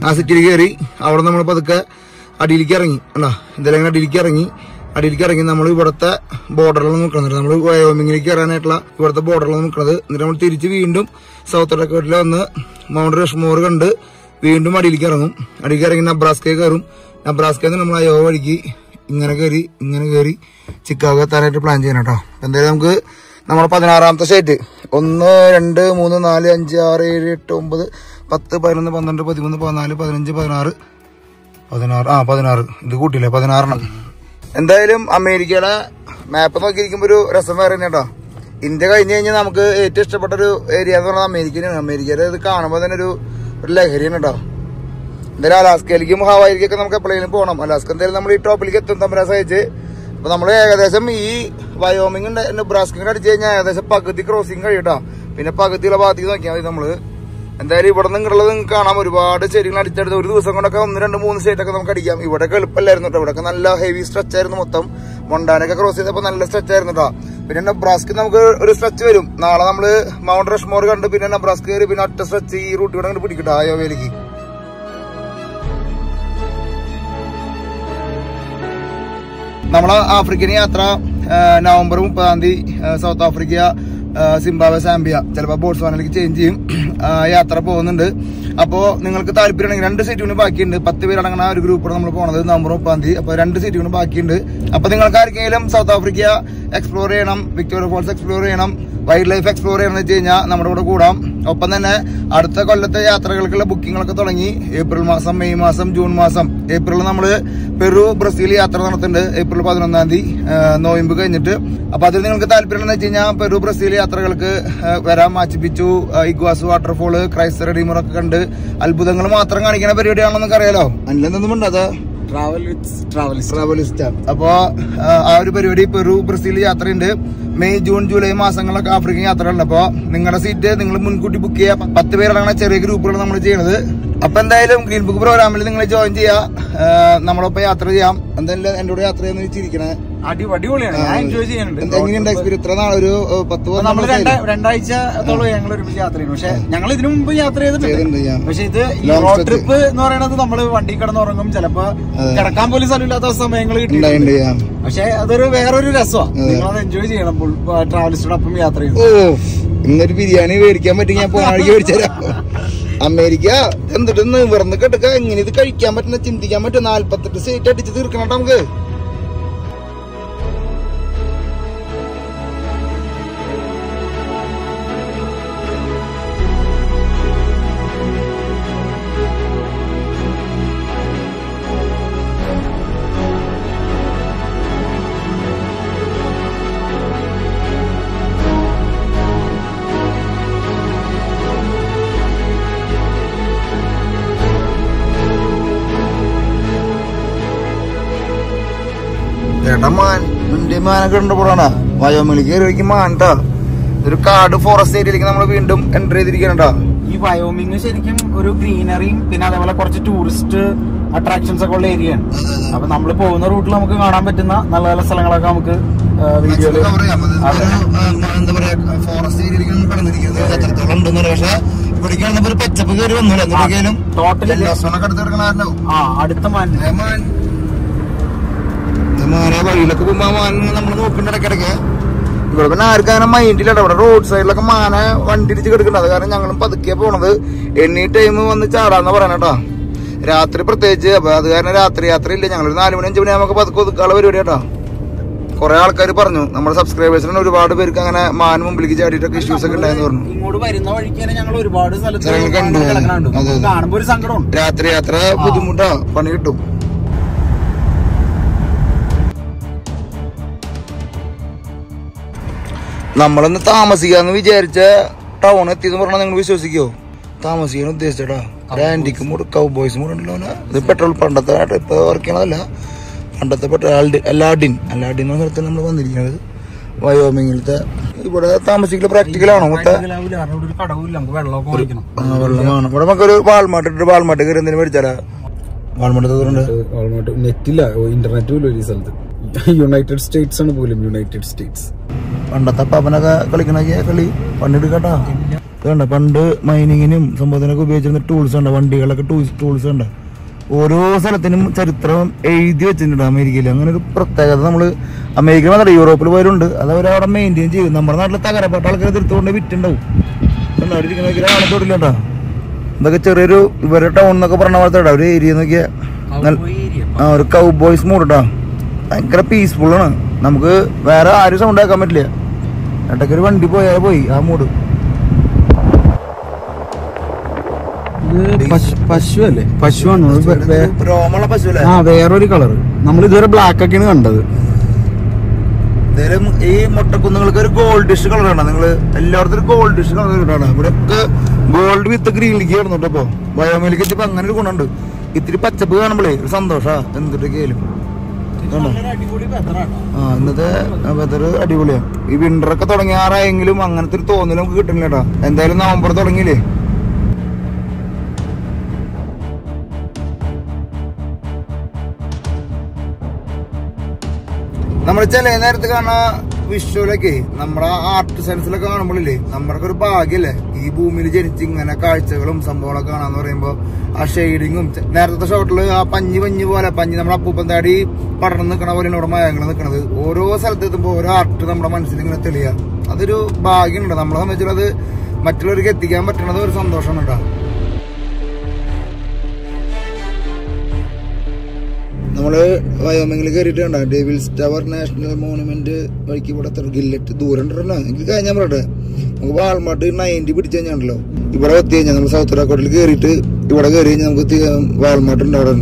ആ സിറ്റിയിൽ കയറി. അവിടെ നമ്മൾ പതുക്കെ അടിയിലേക്ക് ഇറങ്ങി. അല്ല എന്തായാലും അടിയിലേക്ക് ഇറങ്ങി നമ്മൾ ഇവിടുത്തെ ബോർഡറിൽ നിൽക്കുന്നത്. നമ്മൾ വയോമിംഗിലേക്ക് കയറാനായിട്ടുള്ള ഇവിടുത്തെ ബോർഡറിൽ നിൽക്കുന്നത്. എന്നിട്ട് നമ്മൾ തിരിച്ച് വീണ്ടും സൗത്ത് ഡക്കോട്ടിൽ വന്ന് മൗണ്ട് റഷ്മോർ കണ്ട് വീണ്ടും അടിയിലേക്ക് ഇറങ്ങി നബ്രാസ്കയിൽ കയറും. നബ്രാസ്കയിൽ നിന്ന് നമ്മൾ അയോ വഴിക്ക് ഇങ്ങനെ കയറി ചിക്കാഗോ എത്താനായിട്ട് പ്ലാൻ ചെയ്യണം കേട്ടോ. എന്തായാലും നമുക്ക് നമ്മുടെ 16ാമത്തെ സ്റ്റേറ്റ് 1, 2, 3, 4, 5, 6, 7, 8, 9, 10, 11, 12, 13, 14, 15, 16 ഇത് കൂട്ടില്ലേ 16. എന്തായാലും അമേരിക്കയുടെ മാപ്പ് നോക്കിയിരിക്കുമ്പോ ഒരു രസം വേറെ തന്നെ കേട്ടോ. ഇന്ത്യ കഴിഞ്ഞ് കഴിഞ്ഞാൽ നമുക്ക് ഏറ്റവും ഇഷ്ടപ്പെട്ട ഒരു ഏരിയ എന്ന് പറഞ്ഞാൽ അമേരിക്കയിലാണ്. അമേരിക്കയുടെ ഇത് കാണുമ്പോൾ തന്നെ ഒരു ലഹരിയാണ് കേട്ടോ. എന്തായാലും അലാസ്കയിലേക്കും ഹവായിലേക്കൊക്കെ നമുക്ക് എപ്പോഴെങ്കിലും പോകണം. അലാസ്ക എന്തായാലും നമ്മൾ ഈ ടോപ്പിലേക്ക് എത്തും തമ്മിൽ സഹിച്ച്. അപ്പൊ നമ്മൾ ഏകദേശം ഈ വയോമിംഗ് നെബ്രാസ്ക അടിച്ചു കഴിഞ്ഞാൽ ഏകദേശം പകുതി ക്രോസിംഗ് കഴിയട്ടോ. പിന്നെ പകുതിയുള്ള ഭാഗത്തേക്ക് നോക്കിയാൽ മതി നമ്മള്. എന്തായാലും ഇവിടെ നിങ്ങളുള്ളത് നിങ്ങൾക്ക് കാണാം. ഒരുപാട് ചെടികൾ അടിച്ചെടുത്ത് ഒരു ദിവസം കൊണ്ടൊക്കെ 1, 2, 3 സ്റ്റേറ്റ് ഒക്കെ നമുക്ക് അടിക്കാം. ഇവിടെയൊക്കെ എളുപ്പമല്ലായിരുന്നു കേട്ടോ. ഇവിടെ നല്ല ഹെവി സ്ട്രെച്ച് ആയിരുന്നു മൊത്തം. മൊണ്ടാനൊക്കെ ക്രോസ് ചെയ്തപ്പോ നല്ല സ്ട്രെച്ച് ആയിരുന്നു കേട്ടോ. പിന്നെ നെബ്രാസ്ക നമുക്ക് ഒരു സ്ട്രെച്ച് വരും. നാളെ നമ്മള് മൗണ്ട് റഷ്മോർ കണ്ട് പിന്നെ നെബ്രാസ്ക കയറി പിന്നെ ഒറ്റ സ്ട്രെച്ച് ഈ റൂട്ട് കൂടെ അങ്ങോട്ട് പിടിക്കട്ടോ അയോവയിലേക്ക്. നമ്മളെ ആഫ്രിക്കൻ യാത്ര നവംബർ 30-ാം തീയതി സൗത്ത് ആഫ്രിക്ക, സിംബാബ്വെ, സാംബിയ, ചിലപ്പോൾ ബോട്സ്വാനയിലേക്ക് ചേഞ്ച് ചെയ്യും. യാത്ര പോകുന്നുണ്ട്. അപ്പോ നിങ്ങൾക്ക് താല്പര്യമുണ്ടെങ്കിൽ 2 സീറ്റ് കൂടി ബാക്കിയുണ്ട്. 10 പേരടങ്ങുന്ന ഒരു ഗ്രൂപ്പാണ് നമ്മൾ പോണത് നവംബർ 30-ാം തീയതി. അപ്പൊ 2 സീറ്റ് കൂടി ബാക്കിയുണ്ട്. അപ്പൊ നിങ്ങൾക്ക് ആർക്കെങ്കിലും സൗത്ത് ആഫ്രിക്ക എക്സ്പ്ലോർ ചെയ്യണം, വിക്ടോറിയ ഫോൾസ് എക്സ്പ്ലോർ ചെയ്യണം, വൈൽഡ് ലൈഫ് എക്സ്പ്ലോർ ചെയ്യണം എന്ന് വെച്ച് കഴിഞ്ഞാൽ നമ്മുടെ കൂടെ കൂടാം. ഒപ്പം തന്നെ അടുത്ത കൊല്ലത്തെ യാത്രകൾക്കുള്ള ബുക്കിംഗുകളൊക്കെ തുടങ്ങി. ഏപ്രിൽ മാസം, മെയ് മാസം, ജൂൺ മാസം. ഏപ്രിലിൽ നമ്മള് പെറു, ബ്രസീൽ യാത്ര നടത്തുന്നുണ്ട്. ഏപ്രിൽ 11-ാം തീയതി നോയമ്പ് കഴിഞ്ഞിട്ട്. അപ്പൊ അതിൽ നിങ്ങൾക്ക് താല്പര്യം എന്ന് വെച്ച് കഴിഞ്ഞാൽ പെറു, ബ്രസീൽ യാത്രകൾക്ക് വരാം. മാച്ചു പിച്ചു, ഇഗ്വാസ് വാട്ടർഫോള്, ക്രൈസ്റ്റ് റെഡീമർ ഒക്കെ കണ്ട് അത്ഭുതങ്ങൾ മാത്രം കാണിക്കുന്ന പരിപാടിയാണെന്ന് നമുക്ക് അറിയാലോ. അതിലെന്തൊന്നും ഉണ്ടത് ട്രാവലിസ്റ്റ്. അപ്പൊ ആ ഒരു പരിപാടി പെറു, ബ്രസീൽ യാത്രയുണ്ട്. മെയ്, ജൂൺ, ജൂലൈ മാസങ്ങളിലൊക്കെ ആഫ്രിക്കൻ യാത്രകളുണ്ട്. അപ്പൊ നിങ്ങളുടെ സീറ്റ് നിങ്ങൾ മുൻകൂട്ടി ബുക്ക് ചെയ്യുക. 10 പേരടങ്ങുന്ന ചെറിയ ഗ്രൂപ്പുകൾ നമ്മൾ ചെയ്യണത്. അപ്പൊ എന്തായാലും ഗ്രീൻ ബുക്ക് പ്രോഗ്രാമിൽ നിങ്ങൾ ജോയിൻ ചെയ്യാ, നമ്മളൊപ്പം യാത്ര ചെയ്യാം. എന്തായാലും എന്റെ കൂടെ യാത്ര ചെയ്യുന്ന ചിരിക്കണേ. അടിപൊളിയാണ്. ഞാൻ എൻജോയ് ചെയ്യുന്നുണ്ട്. എങ്ങനെയുണ്ട് എക്സ്പീരിയൻസ്? ഇത്ര നാളെ ഒരു 2-2.5 ഞങ്ങൾ ഒരുമിച്ച് യാത്ര ചെയ്യുന്നു. പക്ഷെ ഞങ്ങൾ ഇതിനു മുമ്പ് യാത്ര ചെയ്തിട്ടുണ്ട്. പക്ഷെ ഇത് റോഡ് ട്രിപ്പ് എന്ന് പറയുന്നത് നമ്മള് വണ്ടി കിടന്നുറങ്ങും, ചിലപ്പോ കിടക്കാൻ പോലും സ്ഥലമില്ലാത്ത സമയങ്ങൾ കിട്ടിയിട്ടുണ്ട്. പക്ഷെ അതൊരു വേറൊരു രസമാണ്. നിങ്ങളത് എൻജോയ് ചെയ്യണം ട്രാവലിസ്റ്റോടൊപ്പം യാത്ര ചെയ്യുന്നത്. ഇന്നൊരു ബിരിയാണി മേടിക്കാൻ പറ്റും. ഞാൻ പോകാൻ മേടിച്ചുതരാം. അമേരിക്ക എന്തിട്ട് നിവർന്ന് കിടക്ക. എങ്ങനെ ഇത് കഴിക്കാൻ പറ്റുന്ന ചിന്തിക്കാൻ പറ്റും. 48 സ്റ്റേറ്റ് അടിച്ച് തീർക്കണം നമുക്ക്. ചേട്ടാ മാനൊക്കെ ഉണ്ട് പോടാ. വയോമിലേക്ക് കയറി മാനട്ടാ. ഒരു കാട് ഫോറസ്റ്റ് ഏരിയയിലേക്ക് നമ്മൾ വീണ്ടും എൻ്റർ ചെയ്തിരിക്കണട്ടാ. ഈ വയോമിങ് ശരിക്കും ഒരു ഗ്രീനറിയും പിന്നെ അതേപോലെ കുറച്ച് ടൂറിസ്റ്റ് അട്രാക്ഷൻസ് ഒക്കെ ഉള്ള ഏരിയയാണ്. അപ്പൊ നമ്മൾ പോകുന്ന റൂട്ടിൽ നമുക്ക് കാണാൻ പറ്റുന്ന നല്ല നല്ല സ്ഥലങ്ങളൊക്കെ നമുക്ക് വീഡിയോയില് എന്താ പറയാ ഫോറസ്റ്റ് ഏരിയയിലേക്ക് കടന്നിരിക്കുന്നത് എത്രത്തോളം ഉണ്ടെന്ന് പറയാം. പക്ഷെ ഇവിടേക്ക് വന്നപ്പോ ഒരു പച്ചപ്പ് കയറി വന്നില്ല. എന്തൊക്കെയാലും ടോട്ടലി അടുത്ത മാന വഴിയിലൊക്കെ പോകുമ്പോ മാന നമ്മൾ നോക്കണ്ട ഇടയ്ക്കിടയ്ക്ക്. ഇവിടെ പിന്നെ ആർക്കങ്ങനെ മൈൻഡിലാണ്. ഇവിടെ റോഡ് സൈഡിലൊക്കെ മാന വണ്ടി ഇടിച്ച് കിടക്കുന്നത്. കാരണം ഞങ്ങളും പതുക്കെ പോണത്. എനി ടൈം വന്ന് ചാടാന്ന് പറയണേട്ടാ. രാത്രി പ്രത്യേകിച്ച്. അപ്പൊ അത് കാരണം രാത്രി യാത്ര ഇല്ല. ഞങ്ങളൊരു 4 മണി 5 മണി നമുക്ക് പതുക്കെ ഒതുക്കാനുള്ള പരിപാടി കേട്ടോ. കുറെ ആൾക്കാർ പറഞ്ഞു, നമ്മുടെ സബ്സ്ക്രൈബേഴ്സിന് ഒരുപാട് പേർക്ക് അങ്ങനെ മാൻ മുമ്പിലേക്ക് ചാടിയിട്ടൊക്കെ ഇഷ്യൂസ് ഒക്കെ ഉണ്ടായെന്ന് പറഞ്ഞു. ഇങ്ങോട്ട് വരുന്ന വഴിക്ക് ഞങ്ങൾ ഒരുപാട് കാണുമ്പോ ഒരു സങ്കടം. രാത്രി യാത്ര ബുദ്ധിമുട്ടാ, പണി കിട്ടും. നമ്മളൊന്ന് താമസിക്കാന്ന് വിചാരിച്ച ടൗൺ എത്തിയെന്ന് പറഞ്ഞാൽ നിങ്ങൾ വിശ്വസിക്കോ? താമസിക്കാൻ ഉദ്ദേശിച്ചേട്ടാ. ആന്റിക്ക് മൂട് കൗ ബോയ്സ് മൂട് ഉണ്ടല്ലോ. ഇത് പെട്രോൾ പണ്ടത്തെ ഇപ്പൊ വർക്ക് ചെയ്യണതല്ല. പണ്ടത്തെ പെട്രോൾ അലാഡിൻ എന്ന സ്ഥലത്ത് നമ്മൾ വന്നിരിക്കുന്നത്. വയോമിങ്ങിലത്തെ ഇവിടെ താമസിക്കൽ പ്രാക്ടിക്കലാണോ? വെള്ളമാണ്. ഇവിടെ നമുക്കൊരു വാൾമാർട്ട് കയറി എന്തെങ്കിലും മേടിച്ചാലാ? വാൾമാർട്ട് നെറ്റില്ല, ഇന്റർനെറ്റ് പോലും ഈ സ്ഥലത്ത്. യുണൈറ്റഡ് സ്റ്റേറ്റ്സ് ആണ് പോലും. യുണൈറ്റഡ് സ്റ്റേറ്റ്സ് പണ്ടത്തെ പപ്പനൊക്കെ കളിക്കണ കളി പണ്ടെടുക്കട്ടാ. ഇതുണ്ട് പണ്ട് മൈനിങ്ങിനും സംഭവത്തിനൊക്കെ ഉപയോഗിച്ചിരുന്ന ടൂൾസ് ഉണ്ട്. വണ്ടികളൊക്കെ ടൂൾസ് ഉണ്ട്. ഓരോ സ്ഥലത്തിനും ചരിത്രം എഴുതി വെച്ചിട്ടുണ്ട് അമേരിക്കയിൽ. അങ്ങനെ ഒരു പ്രത്യേകത നമ്മള് അമേരിക്കയിൽ മാത്രമല്ല യൂറോപ്പിൽ പോയാലുണ്ട്. അത് അവരവിടെ മെയിൻറ്റെയിൻ ചെയ്യും. നമ്മുടെ നാട്ടിലെ തകരപ്പെട്ട ആൾക്കാർ എടുത്തുകൊണ്ട് വിറ്റുണ്ടാവും. ആളെ തൊടില്ലട്ടാ. ഇതൊക്കെ ചെറിയൊരു ഇവരെ ടൗൺ എന്നൊക്കെ പറഞ്ഞ പോലത്തെ ഒരു ഏരിയ നോക്കിയാ ഒരു കൗ ബോയ്സ് മൂടാ. ഭയങ്കര പീസ്ഫുള്ളാണ്. നമുക്ക് വേറെ ആരും സൗണ്ട് ആക്കാൻ പറ്റില്ല. ഇടയ്ക്ക് ഒരു വണ്ടി പോയാൽ പോയി ആ മൂട്. പശു അല്ലേ? പശുവാണ്. രോമുള്ള പശു അല്ലേ? ആ, വേറൊരു കളറ്. നമ്മൾ ഇതുവരെ ബ്ലാക്ക് ഒക്കെയാണ് കണ്ടത്. ഈ മുട്ടക്കുന്നുകൾക്ക് ഒരു ഗോൾഡിഷ് കളറാണ്. നിങ്ങള് എല്ലായിടത്തും ഒരു ഗോൾഡിഷ് കളർ കിട്ടാണ്. ഇവിടെ ഒക്കെ ഗോൾഡ് വിത്ത് ഗ്രീനിലേക്ക് കിടന്നുണ്ട്. ഇപ്പൊ ബയോമിലേക്ക് എത്തിയപ്പോ അങ്ങനെ ഒരു ഗുണമുണ്ട്. ഇത്തിരി പച്ചപ്പ് കാണുമ്പോഴേ ഒരു സന്തോഷാ. എന്തിട്ടൊക്കെയാലും ഇന്നത്തെ വെതർ അടിപൊളിയാണ്. ഈ വിന്ററൊക്കെ തുടങ്ങിയാറായെങ്കിലും അങ്ങനത്തെ ഒരു തോന്നൽ നമുക്ക് കിട്ടുന്നില്ല കേട്ടോ. എന്തായാലും നവംബർ തുടങ്ങിയില്ലേ. നമ്മൾ ചില നേരത്ത് കാണുന്ന വിഷ്വലൊക്കെ നമ്മുടെ ആർട്ട് സെൻസിലൊക്കെ കാണുമ്പോഴില്ലേ നമ്മൾക്ക് ഒരു ഭാഗ്യല്ലേ ഈ ഭൂമിയിൽ ജനിച്ച് ഇങ്ങനെ കാഴ്ചകളും സംഭവങ്ങളൊക്കെ കാണാന്ന് പറയുമ്പോ ആ ഷെയ്ഡിങ്ങും നേരത്തെ ഷോട്ടില് ആ പഞ്ഞി പോലെ നമ്മുടെ അപ്പൂപ്പൻ താടി പടർന്ന് നിൽക്കണ പോലെയാണ് ഇവിടെ മയങ്ങൾ നിൽക്കണത്. ഓരോ സ്ഥലത്തെത്തുമ്പോ ഓരോ ആർട്ട് നമ്മുടെ മനസ്സിൽ ഇങ്ങനെ തെളിയാ. അതൊരു ഭാഗ്യമുണ്ട്. നമ്മളെ സംബന്ധിച്ചുള്ള അത് മറ്റുള്ളവർക്ക് എത്തിക്കാൻ പറ്റണത് ഒരു സന്തോഷമാണ് കേട്ടോ. നമ്മള് വയോമിങ്ങിൽ കയറിയിട്ടുണ്ടോ? ഡേവിൾസ് ടവർ നാഷണൽ മോണുമെന്റ് വഴിക്ക് ഇവിടെ ഗില്ലറ്റ് ദൂരം ഉണ്ടല്ലോ. എനിക്ക് കഴിഞ്ഞാൽ പറയട്ടെ, നമുക്ക് വാൾമാർട്ട് 90 പിടിച്ചു കഴിഞ്ഞാണല്ലോ. ഇവിടെ എത്തി കഴിഞ്ഞാൽ നമ്മൾ സൗത്ത് ഡാക്കോട്ടയിൽ കയറിയിട്ട് ഇവിടെ കയറി കഴിഞ്ഞാൽ നമുക്ക് വാൾമാർട്ട് ഉണ്ട്. അവിടെ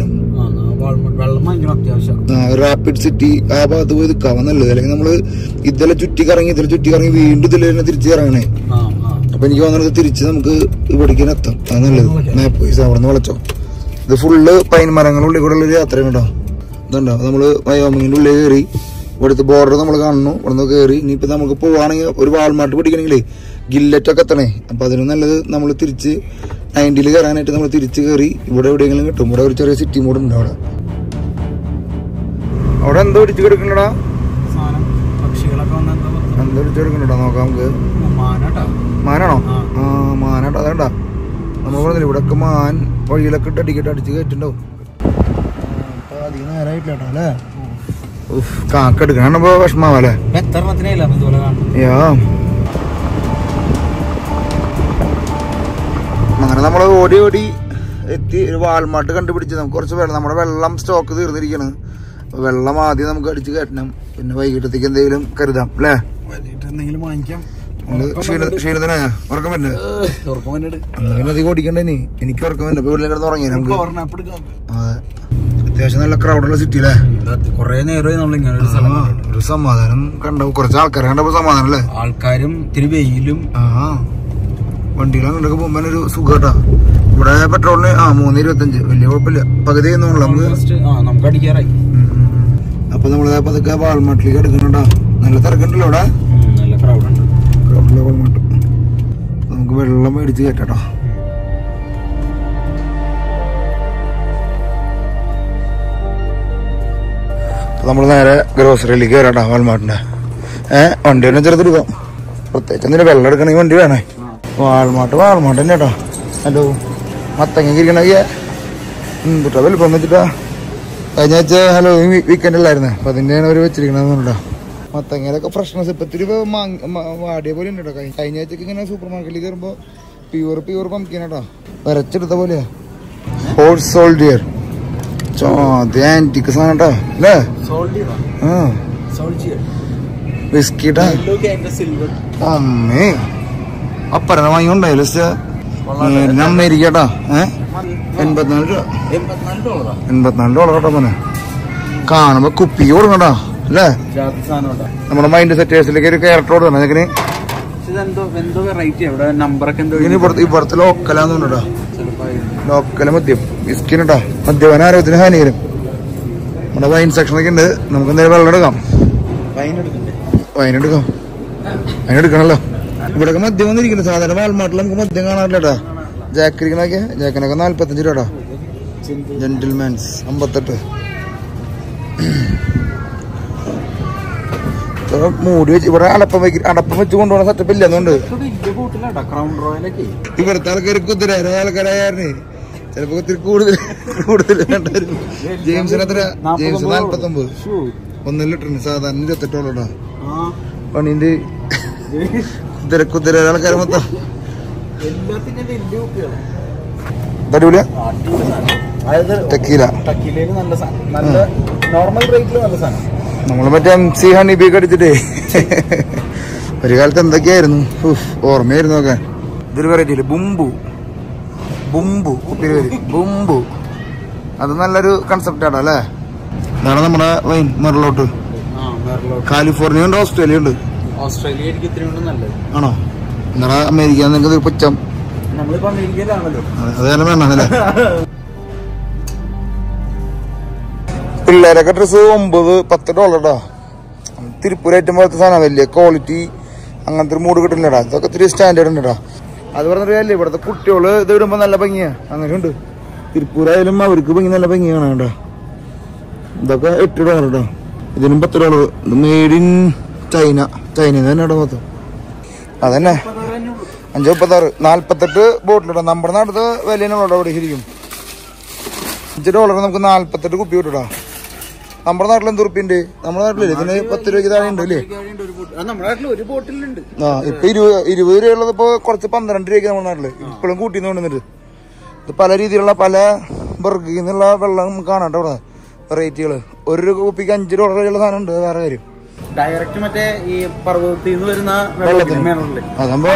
റാപ്പിഡ് സിറ്റി ആ ഭാഗത്ത് പോയി നിൽക്കാവാൻ നല്ലത്. അല്ലെങ്കിൽ നമ്മള് ഇതിലെ ചുറ്റി കറങ്ങി വീണ്ടും ഇതിൽ തന്നെ തിരിച്ച് ഇറങ്ങണേ. അപ്പൊ എനിക്ക് തോന്നുന്നത് തിരിച്ച് നമുക്ക് ഇവിടേക്ക് എത്താം. അത് നല്ലത്. മാപ്പ് പൈസ അവിടെ നിന്ന് വിളച്ചോ. ഇത് ഫുള്ള് പൈൻ മരങ്ങളുള്ളിൽ കൂടെ ഉള്ളൊരു യാത്രയാണ് കേട്ടോ. ഇതുണ്ടോ നമ്മള് വയോമിങ്ങിന്റെ ഉള്ളിൽ കയറി ഇവിടുത്തെ ബോർഡർ നമ്മൾ കാണുന്നു. ഇവിടെ നിന്ന് കയറി ഇനിയിപ്പോ നമുക്ക് പോവാണെങ്കിൽ ഒരു വാൾമാർട്ട് പിടിക്കണമെങ്കിലേ ഗില്ലറ്റൊക്കെ എത്തണേ. അപ്പൊ അതിന് നല്ലത് നമ്മൾ തിരിച്ച് 90 കയറാനായിട്ട് നമ്മൾ തിരിച്ച് കയറി ഇവിടെ എവിടെയെങ്കിലും കിട്ടും. ഇവിടെ ഒരു ചെറിയ സിറ്റി മോഡ് ഉണ്ട്. അവിടെ എന്തോ പിടിച്ചു കിടക്കണ്ടടാ. എന്തോ പിടിച്ചു കിടക്കണ്ടോ നോക്കാം നമുക്ക്. മാനാണോ? ആ മാനാട്ടോ. അതേണ്ടാ നമ്മൾ പറഞ്ഞില്ല ഇവിടെയൊക്കെ മാൻ വഴിയിലൊക്കെ ഇട്ട് അടിച്ച് കയറ്റുണ്ടാവും. അധികം നേരമായിട്ടില്ല കേട്ടോ അല്ലേ. കാക്കെടുക്കണപ്പോ വിഷമാവല്ലേ. അങ്ങനെ നമ്മള് ഓടി എത്തി ഒരു വാൾമാർട്ട് കണ്ടുപിടിച്ച് നമുക്ക് കുറച്ച് വെള്ളം, നമ്മുടെ വെള്ളം സ്റ്റോക്ക് തീർന്നിരിക്കണ്. വെള്ളം ആദ്യം നമുക്ക് അടിച്ച് കയറ്റണം. പിന്നെ വൈകിട്ടത്തേക്ക് എന്തെങ്കിലും കരുതാം അല്ലേ. എന്തെങ്കിലും വാങ്ങിക്കാം. ക്ഷീണത്തിനാ ഉറക്കം വരുന്നത് അധികം ഓടിക്കണ്ടേ. എനിക്ക് ഉറക്കം വരുന്നത് വീട്ടിൽ കിടന്ന് ഉറങ്ങി. നമുക്ക് അതെ അത്യാവശ്യം നല്ല ക്രൗഡുള്ള സിറ്റിയില്ലേ. കൊറേ നേരമായി ഒരു സമാധാനം കണ്ട കുറച്ച് ആൾക്കാരെ കണ്ടപ്പോ സമാധാനം അല്ലേ. ആൾക്കാരും ഇത്തിരി വെയിലും. വണ്ടിയിലും അങ്ങോട്ടൊക്കെ പോകുമ്പോ ഒരു സുഖട്ടാ. ഇവിടെ പെട്രോളിന് 3.25 വലിയ കുഴപ്പമില്ല. പകുതി നമുക്ക് അടിക്കാറായി. അപ്പൊ നമ്മള് അതൊക്കെ വാൾമാർട്ടിലേക്ക് എടുക്കണോട്ടാ. നല്ല തിരക്കുണ്ടല്ലോ ഇവിടെ, നല്ല ക്രൗഡുണ്ട്. വാൾമാർട്ട്. നമുക്ക് വെള്ളം മേടിച്ച് കയറ്റാട്ടോ. നമ്മള് നേരെ ഗ്രോസറിയിലേക്ക് കയറാട്ടാ വാൾമാർട്ടിന്റെ. വണ്ടി തന്നെ ചെറുതെടുക്കാം. പ്രത്യേകിച്ച് എന്തിനാ വെള്ളം എടുക്കണമെങ്കിൽ വണ്ടി വേണേ. വാൾമാർട്ട് തന്നെ കേട്ടോ. ഹലോ, മത്തങ്ങ ഇരിക്കണ എന്തിട്ടാ വലുപ്പം വെച്ചിട്ടാ. കഴിഞ്ഞ ആഴ്ച ഹലോ വീക്കെൻഡ് അല്ലായിരുന്നു, അപ്പൊ അതിന്റെയാണ് അവര് വെച്ചിരിക്കണെന്നുണ്ടോ. മത്തങ്ങയിലൊക്കെ ഫ്രഷ്നസ് ഇപ്പൊ ഇത്തിരി വാടിയ പോലെ ഉണ്ട് കേട്ടോ. കഴിഞ്ഞ ആഴ്ചക്ക് ഇങ്ങനെ സൂപ്പർ മാർക്കറ്റിൽ കയറുമ്പോ പ്യൂർ പംകിൻ കേട്ടോ, വരച്ചെടുത്ത പോലെയാ. ഹോട്ട് സോൾഡിയർ ആന്റിക്ക് സാധനം കേട്ടോ അല്ലേ. ബിസ്കിട്ടാ അമ്മേ അപ്പറ വാങ്ങിണ്ടായില്ല അമേരിക്കട്ടാ. $84 കേട്ടോ മോനെ. കാണുമ്പോ കുപ്പി കൊടുക്കട്ടോ അല്ലേ. നമ്മുടെ മൈൻഡ് സെറ്റേഴ്സിലേക്ക് ഒരു ക്യാരക്ടർ കൊടുക്കണം. അതിന് ഇപ്പുറത്ത് ലോക്കലാന്ന് പറഞ്ഞോ. ലോക്കല് മദ്യം ബിസ്കിട്ടാ. മദ്യപാന ആരോഗ്യത്തിന് ഹാനികരം. നമ്മുടെ വൈൻ സെക്ഷനൊക്കെ ഉണ്ട്. നമുക്ക് എന്തായാലും വെള്ളം എടുക്കാം. വൈനെടുക്കാം. അതിനെടുക്കണല്ലോ. ഇവിടെ മദ്യം വന്നിരിക്കുന്നു. സാധാരണ വാൾമാർട്ടിൽ നമുക്ക് മദ്യം കാണാറില്ലട്ടാ. ജാക്കിരിക്കണൊക്കെ ജാക്കിനൊക്കെ 45 രൂപ. ജെന്റിൽമാൻസ് 58. മൂടി വെച്ച് ഇവിടെ അടപ്പം വെച്ച് കൊണ്ടുപോകുന്ന സെറ്റപ്പ് ഇല്ല. അതുകൊണ്ട് ഇവിടുത്തെ ആൾക്കാർ കുതിര ആൾക്കാരായിരുന്നു. ചിലപ്പോ ഒത്തിരി കൂടുതൽ കണ്ടായിരുന്നു. ജെയിംസിന് എത്ര? ജെയിംസ് 49. 1 ലിറ്ററിന് സാധാരണ $28 പണിന്റെ കുതിര ആൾക്കാർ മൊത്തം. നമ്മള് മറ്റേ MC ഹണിബിയൊക്കെ അടിച്ചിട്ടേ ഒരു കാലത്ത് എന്തൊക്കെയായിരുന്നു ഓർമ്മയായിരുന്നു ഒക്കെ. ഇതൊരു വെറൈറ്റി ഇല്ലേ, ബുംബു കുപ്പിയുടെ പേര് ബുംബു. അത് നല്ലൊരു കൺസെപ്റ്റ് ആണോ അല്ലേ. ഇതാണ് നമ്മുടെ വൈൻ മെർലോട്ട്. കാലിഫോർണിയ ഉണ്ട്, ഓസ്ട്രേലിയ ഉണ്ട്. ആണോ? എന്നാ അമേരിക്ക നിങ്ങൾക്ക് പുച്ഛം. അതെല്ലാം വേണല്ലേ. പിള്ളേരൊക്കെ ഡ്രസ് $9-10 തിരുപ്പൂർ ഐറ്റം പോലത്തെ സാധനം. വലിയ ക്വാളിറ്റി അങ്ങനത്തെ ഒരു മൂഡ് കിട്ടുന്നില്ലടാ. ഇതൊക്കെ ഇത്തിരി സ്റ്റാൻഡേർഡ് ഉണ്ടടാ. അത് പറഞ്ഞിട്ട് അല്ലേ ഇവിടുത്തെ കുട്ടികള് ഇത് ഇടുമ്പോ നല്ല ഭംഗിയാ. അങ്ങനെ ഉണ്ട്. തിരുപ്പൂരായാലും അവർക്ക് ഭംഗി നല്ല ഭംഗിയാണ് കേട്ടോ. ഇതൊക്കെ $8 കേട്ടോ. ഇതിനും $10. മെയ്ഡ് ഇൻ ചൈന തന്നെ ഇടാൻ മൊത്തം. അതന്നെ 5.36 48 ബോട്ടിലിടാം. നമ്മുടെ നാട്ടിലത്തെ വിലയിനുള്ള അവിടെ ശരിക്കും $5 നമുക്ക് 48 കുപ്പി കിട്ടൂടാ. നമ്മുടെ നാട്ടിൽ എന്ത് ഉറുപ്പിന്റെ? നമ്മുടെ നാട്ടിലില്ലേ ഇതിന് 10 രൂപയ്ക്ക് താഴെ ഉണ്ട് അല്ലേ. ഇപ്പൊ 20 രൂപയുള്ളത് ഇപ്പൊ കുറച്ച് 12 രൂപയ്ക്ക് നമ്മുടെ നാട്ടില് ഇപ്പോഴും കൂട്ടിന്ന് കൊണ്ടുവന്നിട്ട്. ഇത് പല രീതിയിലുള്ള പല ബർഗിൽ നിന്നുള്ള വെള്ളം കാണാട്ടോ ഇവിടെ വെറൈറ്റികള്. ഒരു കുപ്പിക്ക് $5 ഉള്ള സാധനം ഉണ്ട്. വേറെ കാര്യം ഡയറക്റ്റ് മറ്റേ ഈ പർവ്വതത്തിൽ നിന്ന് വരുന്ന അതാകുമ്പോ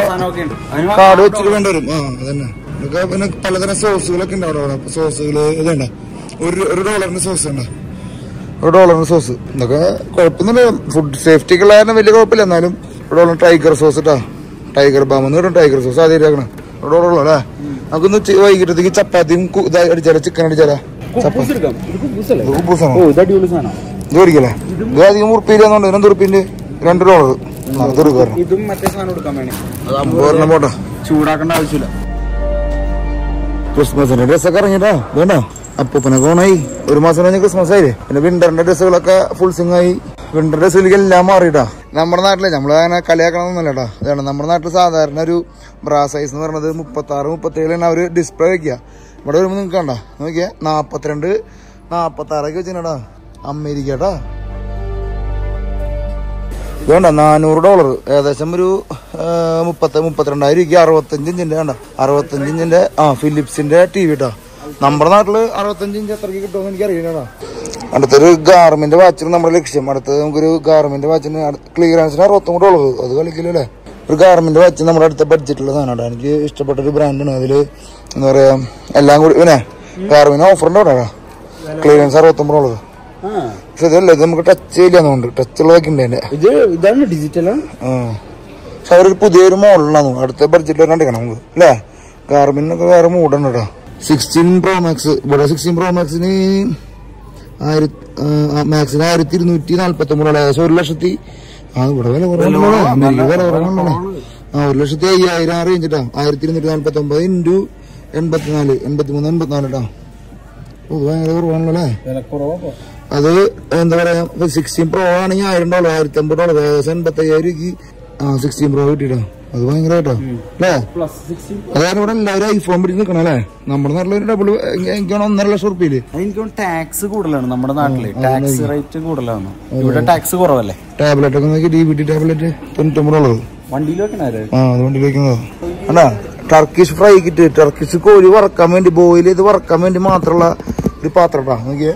കാട് വെച്ചിട്ട് വേണ്ടി വരും. അതന്നെ. ഇതൊക്കെ പിന്നെ പലതരം സോസുകളൊക്കെ ഉണ്ട് അവിടെ. സോസുകള് ഇതുണ്ട $1 സോസ് ഉണ്ട്. $1 സോസ്. ഇതൊക്കെ കുഴപ്പമൊന്നുമില്ല. ഫുഡ് സേഫ്റ്റിക്കുള്ള കാരണം വലിയ കുഴപ്പമില്ല. എന്നാലും $1 ടൈഗർ സോസ് ഇട്ടാ. ടൈഗർ ബാം എന്ന് കിട്ടും. ടൈഗർ സോസ് ആദ്യം ആക്കണം. $1 അല്ലേ. നമുക്കൊന്ന് വൈകിട്ടത്തേക്ക് ചപ്പാത്തിയും അടിച്ചാലോ, ചിക്കൻ അടിച്ചാലോ. ഇത് മേടിക്കല്ലേ. ഇത് അധികം ഉറുപ്പിയില്ലാന്നുണ്ട്. 2 ഉറുപ്പിന്റെ $2 പോട്ടെ. ചൂടാക്കേണ്ട ആവശ്യമില്ല. ക്രിസ്മസിന്റെ ഡ്രസ്സൊക്കെ ഇറങ്ങിട്ടാ വേണ്ട. അപ്പൂപ്പനൊക്കെ ഓണായി. 1 മാസം കഴിഞ്ഞ ക്രിസ്മസ് ആയില്ലേ. പിന്നെ വിന്ററിന്റെ ഡ്രസ്സുകളൊക്കെ ഫുൾ സിംഗ് ആയി. വിന്റർ ഡ്രസ്സിലേക്ക് എല്ലാം മാറിയിട്ടാ. നമ്മുടെ നാട്ടിലെ നമ്മളങ്ങനെ കളിയാക്കണമെന്നല്ലട്ടാ. ഇതാണ് നമ്മുടെ നാട്ടിൽ സാധാരണ ഒരു ബ്രാ സൈസ് എന്ന് പറയുന്നത് 36-37 അവര് ഡിസ്പ്ലേ വെക്കുക. ഇവിടെ വരുമ്പോ നിങ്ങൾക്ക് കണ്ട നോക്കിയാ 42-46 വെച്ചിട്ടാ അമേരിക്കട്ടാ. വേണ്ട $400 ഏകദേശം ഒരു 32,000 രൂപയ്ക്ക് 65 ഇഞ്ചിന്റെ വേണ്ട 65 ഇഞ്ചിന്റെ ഫിലിപ്സിന്റെ TV ഇട്ടാ. നമ്മുടെ നാട്ടില് 65 ഇഞ്ച് എത്രക്ക് കിട്ടുമെന്ന് എനിക്ക് അറിയില്ലടാ. അടുത്തൊരു ഗാർമെന്റ് വാച്ചിന് നമ്മുടെ ലക്ഷ്യം. അടുത്തത് നമുക്കൊരു ഗാർമെന്റ് വാച്ചിന് ക്ലിയറൻസിന് $63. അത് കളിക്കില്ല അല്ലേ. ഒരു ഗാർമെന്റ് വാച്ച് നമ്മുടെ അടുത്ത ബഡ്ജറ്റുള്ള സാധനമാണ്. എനിക്ക് ഇഷ്ടപ്പെട്ട ഒരു ബ്രാൻഡാണ്. അതില് എന്താ പറയാ എല്ലാം കൂടി പിന്നെ ഗാർമെന്റ് ഓഫറിന്റെ അവിടെ ക്ലിയറൻസ് $69. പക്ഷെ ഇതല്ല, ഇത് നമുക്ക് ടച്ച് ചെയ്യില്ലാന്നുണ്ട്. ടച്ച് ഉള്ളതൊക്കെ ഉണ്ട് എന്റെ. ഇതാണ് ഡിജിറ്റലാണ്. പക്ഷെ അവരൊരു പുതിയൊരു മോഡലാണ്. അടുത്ത ബഡ്ജറ്റിൽ കണ്ടിക്കണം നമുക്ക് അല്ലേ. ഗാർമെന്റിനൊക്കെ വേറെ മോഡുണ്ട് കേട്ടോ. 16 Pro Max. ഇവിടെ 16 Pro Maxന് മാക്സിന് 1249, ഏകദേശം 1,00,000. ഇവിടെ വില കുറവാണല്ലോ, അമേരിക്ക വില കുറവാണല്ലോ. 1,50,000 റേഞ്ചിട്ടാ. 1249 ഇൻറ്റു 84, 83, 84 കേട്ടോ. ഭയങ്കര കുറവാണല്ലോ അല്ലേ. അത് എന്താ പറയാ, 16 Pro ആണെങ്കിൽ $1,000, $1,050, ഏകദേശം 85,000 16 Pro കിട്ടിട്ടോ. അത് ഭയങ്കര കേട്ടോ അല്ലേ. അതായത് ഇവിടെ എല്ലാവരും ഐഫോൺ പിടിച്ച് നിൽക്കണം അല്ലേ. നമ്മുടെ നാട്ടിലൊരു ഡബിൾ എനിക്കാണ് 1.5 ലക്ഷം റുപ്യയില്. എനിക്ക് ടാക്സ് കൂടുതലാണ് നമ്മുടെ നാട്ടില്, ടാക്സ് റേറ്റ് കൂടുതലാണ്. ഇവിടെ ടാക്സ് കുറവല്ലേ. ടാബ്ലറ്റ് ഒക്കെ നോക്കി DBT ടാബ്ലറ്റ് $99. വണ്ടിയിൽ വെക്കണത് അത് വണ്ടിയിൽ വെക്കുന്നത് അല്ല. ടർക്കിഷ് ഫ്രൈ കിറ്റ്, ടർക്കിഷ് കോഴി വറക്കാൻ വേണ്ടി, ബോയിൽ ചെയ്ത് വറക്കാൻ വേണ്ടി മാത്രമുള്ള ഒരു പാത്രം കേട്ടോ. നോക്കിയേ,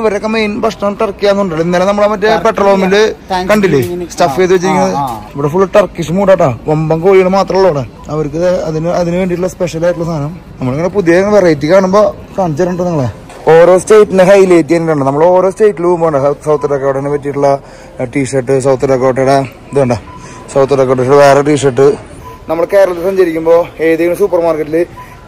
ഇവരൊക്കെ മെയിൻ ഭക്ഷണം ടർക്കിയാന്നുണ്ടല്ലോ. ഇന്നലെ നമ്മളെ മറ്റേ പെട്രോൾ പമ്പില് കണ്ടില്ലേ സ്റ്റഫ് ചെയ്ത് വെച്ചിരിക്കുന്നത്. ഇവിടെ ഫുള്ള് ടർക്കിഷ് മൂടാട്ടാ. വമ്പൻ കോഴികൾ മാത്രമല്ല ഇവിടെ. അവർക്ക് അതിന് വേണ്ടിയിട്ടുള്ള സ്പെഷ്യൽ ആയിട്ടുള്ള സാധനം നമ്മളിങ്ങനെ പുതിയ വെറൈറ്റി കാണുമ്പോ കാണിച്ചിട്ടുണ്ട് നിങ്ങളെ. ഓരോ സ്റ്റേറ്റിനെ ഹൈലൈറ്റ് ചെയ്യാനുണ്ട്. നമ്മൾ ഓരോ സ്റ്റേറ്റിൽ പോകുമ്പോൾ സൗത്ത് ഡക്കോട്ടനെ പറ്റിയിട്ടുള്ള ടീഷർട്ട്, സൗത്ത് ഡക്കോട്ടയുടെ ഇതുണ്ട, സൗത്ത് ഡക്കോട്ടയുടെ വേറെ ടീഷർട്ട്. നമ്മൾ കേരളത്തിൽ സഞ്ചരിക്കുമ്പോൾ ഏതെങ്കിലും സൂപ്പർ മാർക്കറ്റിൽ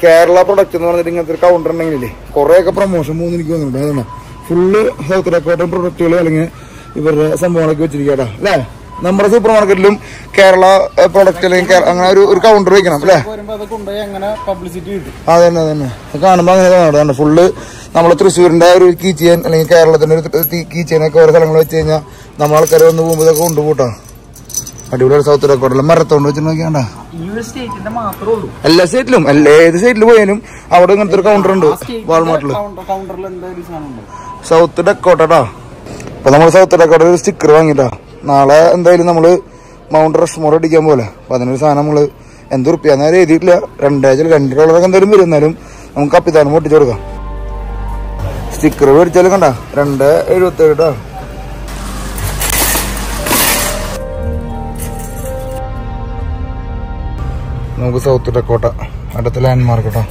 കേരള പ്രൊഡക്റ്റ് എന്ന് പറഞ്ഞിട്ട് ഇങ്ങനത്തെ ഒരു കൗണ്ടർ ഉണ്ടെങ്കിലേ കുറേയൊക്കെ പ്രൊമോഷൻ മൂന്ന് എനിക്ക് വന്നിട്ടുണ്ട്. അതാണ് ഫുള്ള് സൗത്ത് ഡക്കോട്ടൻ പ്രൊഡക്റ്റുകൾ അല്ലെങ്കിൽ ഇവരുടെ സംഭവങ്ങളൊക്കെ വെച്ചിരിക്കട്ടാ അല്ലേ. നമ്മുടെ സൂപ്പർ മാർക്കറ്റിലും കേരള പ്രൊഡക്റ്റ് അല്ലെങ്കിൽ അങ്ങനെ ഒരു കൗണ്ടർ വെക്കണം അല്ലേ. അതന്നെ അതന്നെ കാണുമ്പോൾ അങ്ങനെ കാണാം. ഫുള്ള് നമ്മൾ തൃശ്ശൂരിന്റെ ഒരു കീ ചെയിൻ അല്ലെങ്കിൽ കേരളത്തിന്റെ ഒരു കീ ചെയിനൊക്കെ ഓരോ സ്ഥലങ്ങൾ വെച്ച് കഴിഞ്ഞാൽ നമ്മൾ ആൾക്കാർ വന്ന് പോകുമ്പോൾ ഇതൊക്കെ കൊണ്ടുപോട്ടാ. അടിപൊളി സൗത്ത് ഡക്കോട്ട മരത്തോണ്ട് വെച്ചിട്ട് നോക്കിയാണ്ടാ. എല്ലാ സ്റ്റേറ്റിലും ഏത് സ്റ്റേറ്റിൽ പോയാലും അവിടെ ഇങ്ങനത്തെ ഒരു കൗണ്ടർ ഉണ്ട് വാൾമാർട്ടില്. സൗത്ത് ഡക്കോട്ടാ. അപ്പൊ നമ്മൾ സൗത്ത് ഡക്കോട്ട ഒരു സ്റ്റിക്കർ വാങ്ങിട്ടാ. നാളെ എന്തായാലും നമ്മള് മൗണ്ട് റഷ്മോർ അടിക്കാൻ പോലെ. അപ്പൊ അതിനൊരു സാധനം നമ്മള് എന്ത് റുപ്യാന്ന് എഴുതിയിട്ടില്ല. $2 എന്തായാലും വരും. എന്നാലും നമുക്ക് കപ്പിത്താനും പൊട്ടിച്ചു കൊടുക്കാം. സ്റ്റിക്കർ മേടിച്ചാലും കണ്ട $2.77 നമുക്ക് സൗത്ത് ഡക്കോട്ട അടുത്ത ലാൻഡ് മാർക്ക് കേട്ടോ.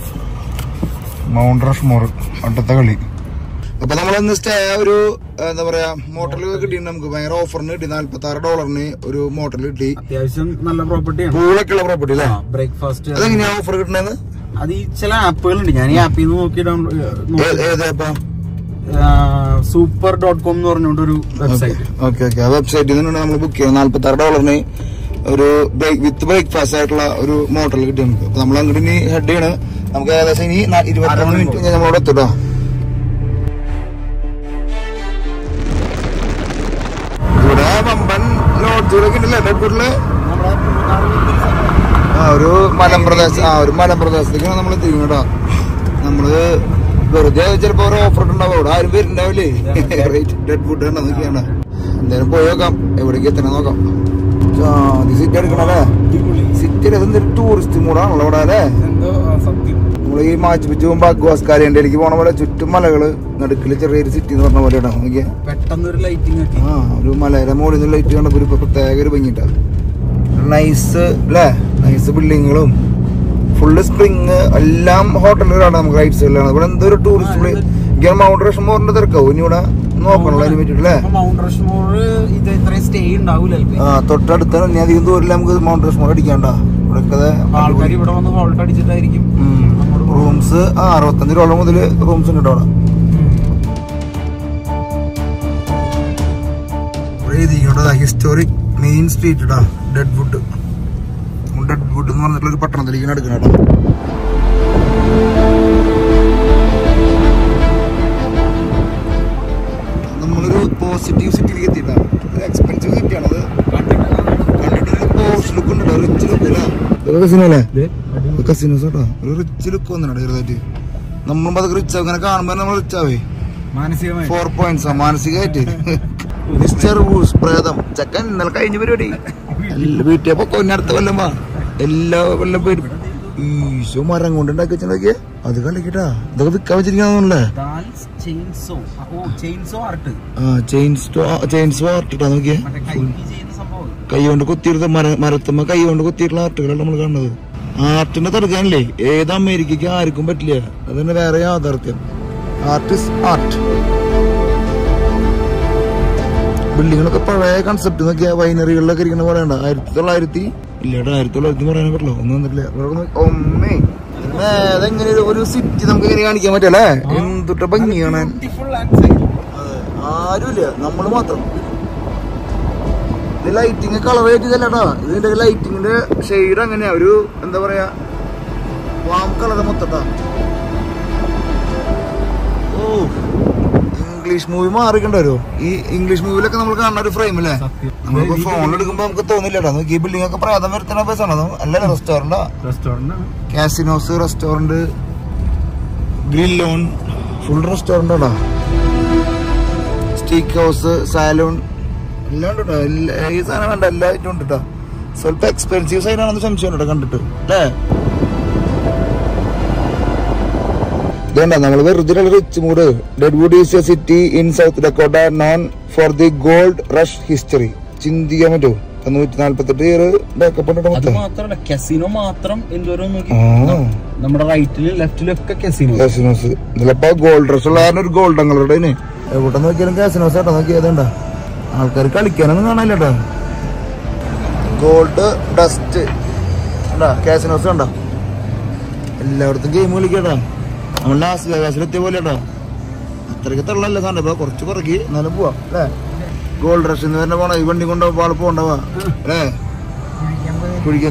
മൗണ്ട് റഷ്മോർ അടുത്ത കളി. അപ്പൊ നമ്മളന്ന് ഒരു എന്താ പറയാ മോട്ടറിൽ കിട്ടിയിട്ടുണ്ട്. നമുക്ക് ഭയങ്കര ഓഫറിന് കിട്ടി. $46 ഒരു മോട്ടറിൽ കിട്ടി. അത്യാവശ്യം നല്ല പ്രോപ്പർട്ടിയാണ്, പൂളൊക്കെയുള്ള പ്രോപ്പർട്ടി അല്ലേ. ബ്രേക്ക്ഫാസ്റ്റ് അതെങ്ങനെയാ ഓഫർ കിട്ടുന്നത്? അത് ഈ ചില ആപ്പുകളുണ്ട്. ഞാൻ ഈ ആപ്പിൽ നിന്ന് നോക്കി super.com എന്ന് പറഞ്ഞോണ്ടൊരു വെബ്സൈറ്റ്. ഓക്കെ ആ വെബ്സൈറ്റിൽ നിന്ന് നമ്മൾ ബുക്ക് ചെയ്യാം. $46 ഒരു വിത്ത് ബ്രേക്ക്ഫാസ്റ്റ് ആയിട്ടുള്ള ഒരു മോട്ടറിൽ കിട്ടി നമുക്ക്. അപ്പൊ നമ്മൾ അങ്ങോട്ട് ഇനി ഹെഡ് ചെയ്യണം. നമുക്ക് ഏകദേശം ഇനി 23 മിനിറ്റ് കഴിഞ്ഞാൽ നമ്മളവിടെ എത്തുട്ടോ. ഇവിടെ വമ്പൻ ലോഡ്ജുകളൊക്കെ ഉണ്ടല്ലേ ഡെഡ്വുഡില്. ഒരു മലമ്പ്രദേശത്തേക്കാണ് നമ്മൾ എത്തിക്കുന്നത് കേട്ടോ. നമ്മള് വെറുതെ ചിലപ്പോ ഒരു ഓഫർ ഉണ്ടാവും. അവിടെ ആരും വരുന്നുണ്ടാവില്ലേ. ഡെഡ്വുഡ് കണ്ടോ നോക്കിയാണ്ട. എന്തായാലും പോയി നോക്കാം എവിടേക്ക് എത്തണം നോക്കാം. സിറ്റി എടുക്കണല്ലേ. സിറ്റി അതെന്തൊരു ടൂറിസ്റ്റ് മൂടാണല്ലോ ഇവിടെ അല്ലേ. നമ്മൾ ഈ മാച്ച് പിച്ച് പോകുമ്പോ അഗ്വാസ്കാലിയന്റെലേക്ക് പോണ പോലെ ചുറ്റും മലകള് നടുക്കില് ചെറിയൊരു സിറ്റി എന്ന് പറഞ്ഞ പോലെ നോക്കിയാ. പെട്ടെന്നൊരു ലൈറ്റിംഗ് ഒരു മലയുടെ മുകളിൽ നിന്ന് ലൈറ്റ് കണ്ടപ്പോ ഒരു പ്രത്യേക ഒരു ഭംഗിട്ടാ. നൈസ് അല്ലേ. നൈസ് ബിൽഡിങ്ങുകളും ഫുള്ള് സ്പ്രിങ് എല്ലാം ഹോട്ടലുകളാണ് നമുക്ക് റൈറ്റ് സൈഡിലാണ്. ഇവിടെ എന്തൊരു ടൂറിസ്റ്റ് പ്ലേസ്. എനിക്ക് മൗണ്ട് റഷ്മോറിന്റെ തിരക്കാവും ഇനി ഇവിടെ നോക്കണല്ലോ അതിനെ പറ്റിട്ടല്ലേ. തൊട്ടടുത്താണ്. ഇനി അധികം ദൂരം നമുക്ക് മൗണ്ട് റഷ്മോർ അടിക്കാണ്ട. റൂംസ് $65 മുതൽ റൂംസ് ഉണ്ട് അവിടെ. ഹിസ്റ്റോറിക് മെയിൻ സ്ട്രീറ്റ് ഇടാ. ഡെഡ്വുഡ് എന്ന് പറഞ്ഞിട്ടുള്ള ഒരു പട്ടണത്തിലേക്ക് എടുക്കണം കേട്ടോ. നമ്മളൊരു പോസിറ്റീവ് സിറ്റിയിലേക്ക് എത്തിയിട്ടാ. എക്സ്പെൻസീവ് സിറ്റിയാണ് അത്. കണ്ടിട്ട് പോസ്റ്റ് ലുക്ക് ഉണ്ട്, റിച്ച് ലുക്ക് അല്ലേ. ഇതൊക്കെ കസിനോല്ലേ. കസിനോസ് കേട്ടോ. ഒരു റിച്ച് ലുക്ക് വന്നിട്ടുണ്ട് ചെറുതായിട്ട്. നമ്മളും അതൊക്കെ റിച്ച് ആവും. ഇങ്ങനെ കാണുമ്പോ നമ്മൾ റിച്ച് ആവേ. 4 points മാനസികമായിട്ട്. മിസ്റ്റർ വൂസ് പ്രേതം ചക്കൻ ഇന്നലെ കഴിഞ്ഞ പരിപാടി വീട്ടിൽ അടുത്ത കൊല്ലം എല്ലാ കൊല്ലം പേരും ഈശോ മരം കൊണ്ട് ഉണ്ടാക്കി വെച്ചോക്കിയേ. അത് കളിക്കട്ടാ. ഇതൊക്കെ വിൽക്കാൻ വെച്ചിരിക്കുന്നേ. ചെയിൻസോ ആർട്ടിട്ടാ നോക്കിയേ. കൈ കൊണ്ട് കൊത്തിയെടുത്ത മരത്തുമ്പോ കൈ കൊണ്ട് കൊത്തിയിട്ടുള്ള ആർട്ടുകളാണ് നമ്മൾ കാണുന്നത്. ആർട്ടിന്റെ തടുക്കാനല്ലേ ഏത് അമേരിക്കയ്ക്ക് ആർക്കും പറ്റില്ല. അതന്നെ വേറെ യാഥാർത്ഥ്യം. Artist art. ബിൽഡിങ്ങുകളൊക്കെ പഴയ കൺസെപ്റ്റ് നോക്കിയാ. വൈനറികളിലൊക്കെ ഇരിക്കുന്ന പറയണ്ട. 1900 പറയാൻ പറ്റില്ല. ഒന്നും വന്നിട്ടില്ല. അതെങ്ങനെ ഒരു സിറ്റി നമുക്ക് ഇങ്ങനെ കാണിക്കാൻ പറ്റല്ലേ. എന്തൊട്ട് ഭംഗി കാണാൻ. ആരുമില്ല, നമ്മള് മാത്രം. ഇത് ലൈറ്റിങ് കളർ ആയിട്ടില്ലട്ടാ, ഇതിന്റെ ലൈറ്റിങ്ങിന്റെ ഷെയ്ഡ് അങ്ങനെയാ, ഒരു എന്താ പറയാ വാം കളർ മൊത്തട്ടാ. ഓ, ഇംഗ്ലീഷ് മൂവി മാറിക്കണ്ടോ? ഈ ഇംഗ്ലീഷ് മൂവിലൊക്കെ നമ്മൾ കാണുന്ന ഒരു ഫ്രെയിം അല്ലേ, നമ്മളിപ്പോ ഫോണിലെടുക്കുമ്പോ നമുക്ക് തോന്നില്ലട്ടോ. ഈ ബിൽഡിംഗ് ഒക്കെ പ്രായം വരുത്തുന്ന ബസ്സാണോ? അല്ലല്ലോ, റെസ്റ്റോറന്റാ, കാസിനോസ്, റെസ്റ്റോറന്റ്, ഗ്രില്ലോൺ, ഫുൾ റെസ്റ്റോറന്റ് ആണോ, സ്റ്റീക്ക് ഹൗസ്, സാലൂൺ എല്ലാം ഉണ്ട് കേട്ടോ. ഈ സാധനം കണ്ട എല്ലാ ഐറ്റം ഉണ്ട് കേട്ടോ. സ്വല്പം എക്സ്പെൻസീവ് സൈഡാണെന്ന് സംശയം കേട്ടോ കണ്ടിട്ട് അല്ലേ. ഇതേണ്ട നമ്മൾ വെറുതെ rich mood. Deadwood is a city in South Dakota known for the gold rush history. ചിന്തിക്കാൻ പറ്റുമോ? 148 ഇയർ ബാക്കപ്പ് ഉണ്ട്. മാത്രമല്ല കസിനോ മാത്രം എന്തോരം നമ്മുടെ റൈറ്റിലും ലെഫ്റ്റിലും ഒക്കെ കാസിനോസ്. ഇതിലപ്പോ ഗോൾഡ് റഷ് ഉള്ള ഒരു ഗോൾഡൻ കളറുടെ എവിടെ നോക്കിയാലും കാസിനോസ് കേട്ടോ. നോക്കിയതുണ്ടോ, ആൾക്കാർ കളിക്കാനൊന്നും കാണാനില്ല കേട്ടോ. ഗോൾഡ് ഡസ്റ്റ് ഉണ്ടാ, കാസിനോസ് കണ്ടോ, എല്ലായിടത്തും ഗെയിം കളിക്കട്ടോ. നമ്മൾ ലാസ്റ്റ് വേഗാസിലെത്തിയ പോലെ കേട്ടോ. അത്രയ്ക്ക് തള്ളല്ല സാധനം, ഇപ്പൊ കുറച്ച് പുറകെ എന്നാലും പോവാം അല്ലേ. ഗോൾഡ് റഷ് എന്ന് പറഞ്ഞ പോണ ഈ വണ്ടി കൊണ്ട് ആൾ പോണ്ടാവാ അല്ലേ.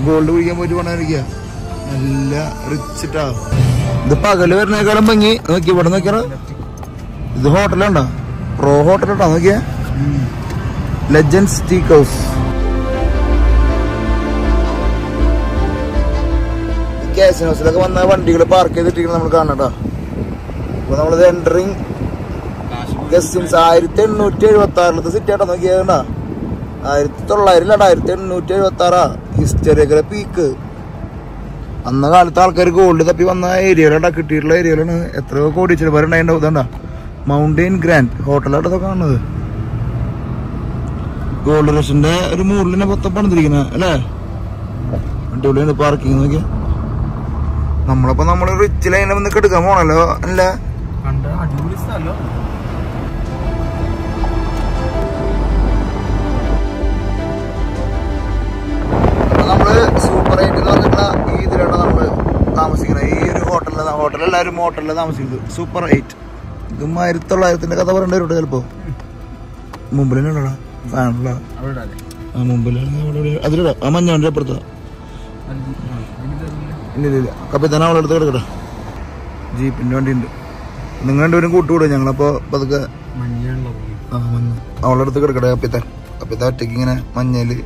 ഗോൾഡ് കുഴിക്കാൻ പോയിട്ട് പോണായിരിക്കുക, നല്ല റിച്ചിട്ടാ. ഇത് പകല് വരുന്നേക്കാളും ഭംഗി. നോക്കി ഇവിടെ നോക്കിയാ, ഇത് ഹോട്ടലുണ്ടോ, പ്രോ ഹോട്ടലുണ്ടോ നോക്കിയാ, ലെജൻഡ് സ്റ്റീക്ക് ഹൗസ്. കാസിനോസിലൊക്കെ വന്ന വണ്ടികൾ പാർക്ക് ചെയ്തിട്ടിരിക്കണം നമ്മൾ കാണട്ടോ. അപ്പൊ നമ്മളിത് എൻട്രിങ് ഗസ്റ്റിൻസ് 1876 സിറ്റി ആട്ടോ. നോക്കിയാ 1900 1876 ഹിസ്റ്ററിക്കൽ പീക്ക്. അന്ന കാലത്ത് ആൾക്കാർ ഗോൾഡ് തപ്പി വന്ന ഏരിയയിലാ കിട്ടിയിട്ടുള്ള ഏരിയയിലാണ്. എത്രയോ കോടീശ്വരന്മാരുണ്ടായിണ്ടാവും. ഇതാണ്ടാ മൗണ്ടെയിൻ ഗ്രാൻഡ് ഹോട്ടലാട്ടോ കാണുന്നത്. ഗോൾഡ് റഷിന്റെ ഒരു മൂറിലിനെ മൊത്തം പണിതിരിക്കുന്ന അല്ലേ. അടിപൊളിയാണ് പാർക്കിങ്. നോക്കിയാ നമ്മളപ്പോ നമ്മള് റിച്ച് ലൈനിൽ വന്ന് എടുക്കാൻ പോണല്ലോ അല്ല. നമ്മള് സൂപ്പർ 8 എന്ന് പറഞ്ഞിട്ടുള്ള ഈ ഇതിലാണ് നമ്മള് താമസിക്കുന്നത്. ഈ ഒരു ഹോട്ടലെല്ലാരും ഹോട്ടലിൽ താമസിക്കുന്നത്. സൂപ്പർ 8 ഇത് 1900 കഥ പറയേണ്ടി വരും ചിലപ്പോ. മുമ്പിലുള്ള സാധനമുള്ള മുമ്പിലാണ് അതിലിടാ. ആ മഞ്ഞവന്റെ അപ്പുറത്താ. ഇല്ല കപ്പിത്താന അവളെ അടുത്ത് കിടക്കട്ടെ. ജീപ്പിന്റെ വണ്ടി ഉണ്ട്. നിങ്ങൾ രണ്ടുപേരും കൂട്ടുകൂടും. ഞങ്ങളപ്പോ പതുക്കെ മഞ്ഞ അവളെ അടുത്ത് കിടക്കട്ടെ. കപ്പിത്താൻ ഒറ്റയ്ക്ക് ഇങ്ങനെ മഞ്ഞയില്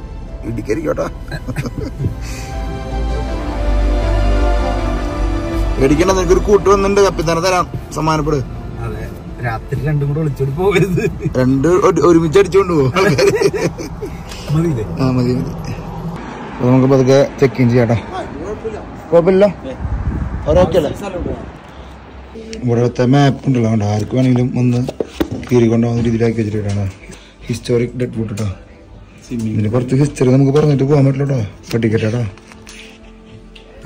ഇടിക്കരിക്കോട്ടാ. പേടിക്കണ്ട, നിനക്കൊരു കൂട്ട് വന്നിട്ടുണ്ട്. കപ്പിത്താനെ തരാം, സമ്മാനപ്പെട്. രാത്രി രണ്ടും കൂടെ വിളിച്ചോണ്ട് പോകരുത്. രണ്ട് ഒരുമിച്ച് അടിച്ചോണ്ട് പോകും. ആ മതി. അപ്പൊ നമുക്ക് പതുക്കെ ചെക്ക് ഇൻ ചെയ്യാട്ടോ. കുഴപ്പമില്ല, ഓരോക്കല്ലേ. ഇവിടുത്തെ മാപ്പ് ഉണ്ടല്ലോ, അതുകൊണ്ട് ആർക്ക് വേണമെങ്കിലും ഒന്ന് കീറിക്കൊണ്ടുപോകുന്ന രീതിയിലാക്കി വെച്ചിട്ടാണ്. ഹിസ്റ്റോറിക് ഡെഡ്വുഡ് കേട്ടോ. ഇതിന് കുറച്ച് ഹിസ്റ്ററി നമുക്ക് പറഞ്ഞിട്ട് പോകാൻ പറ്റില്ല കേട്ടോ. ടിക്കറ്റാട്ടോ.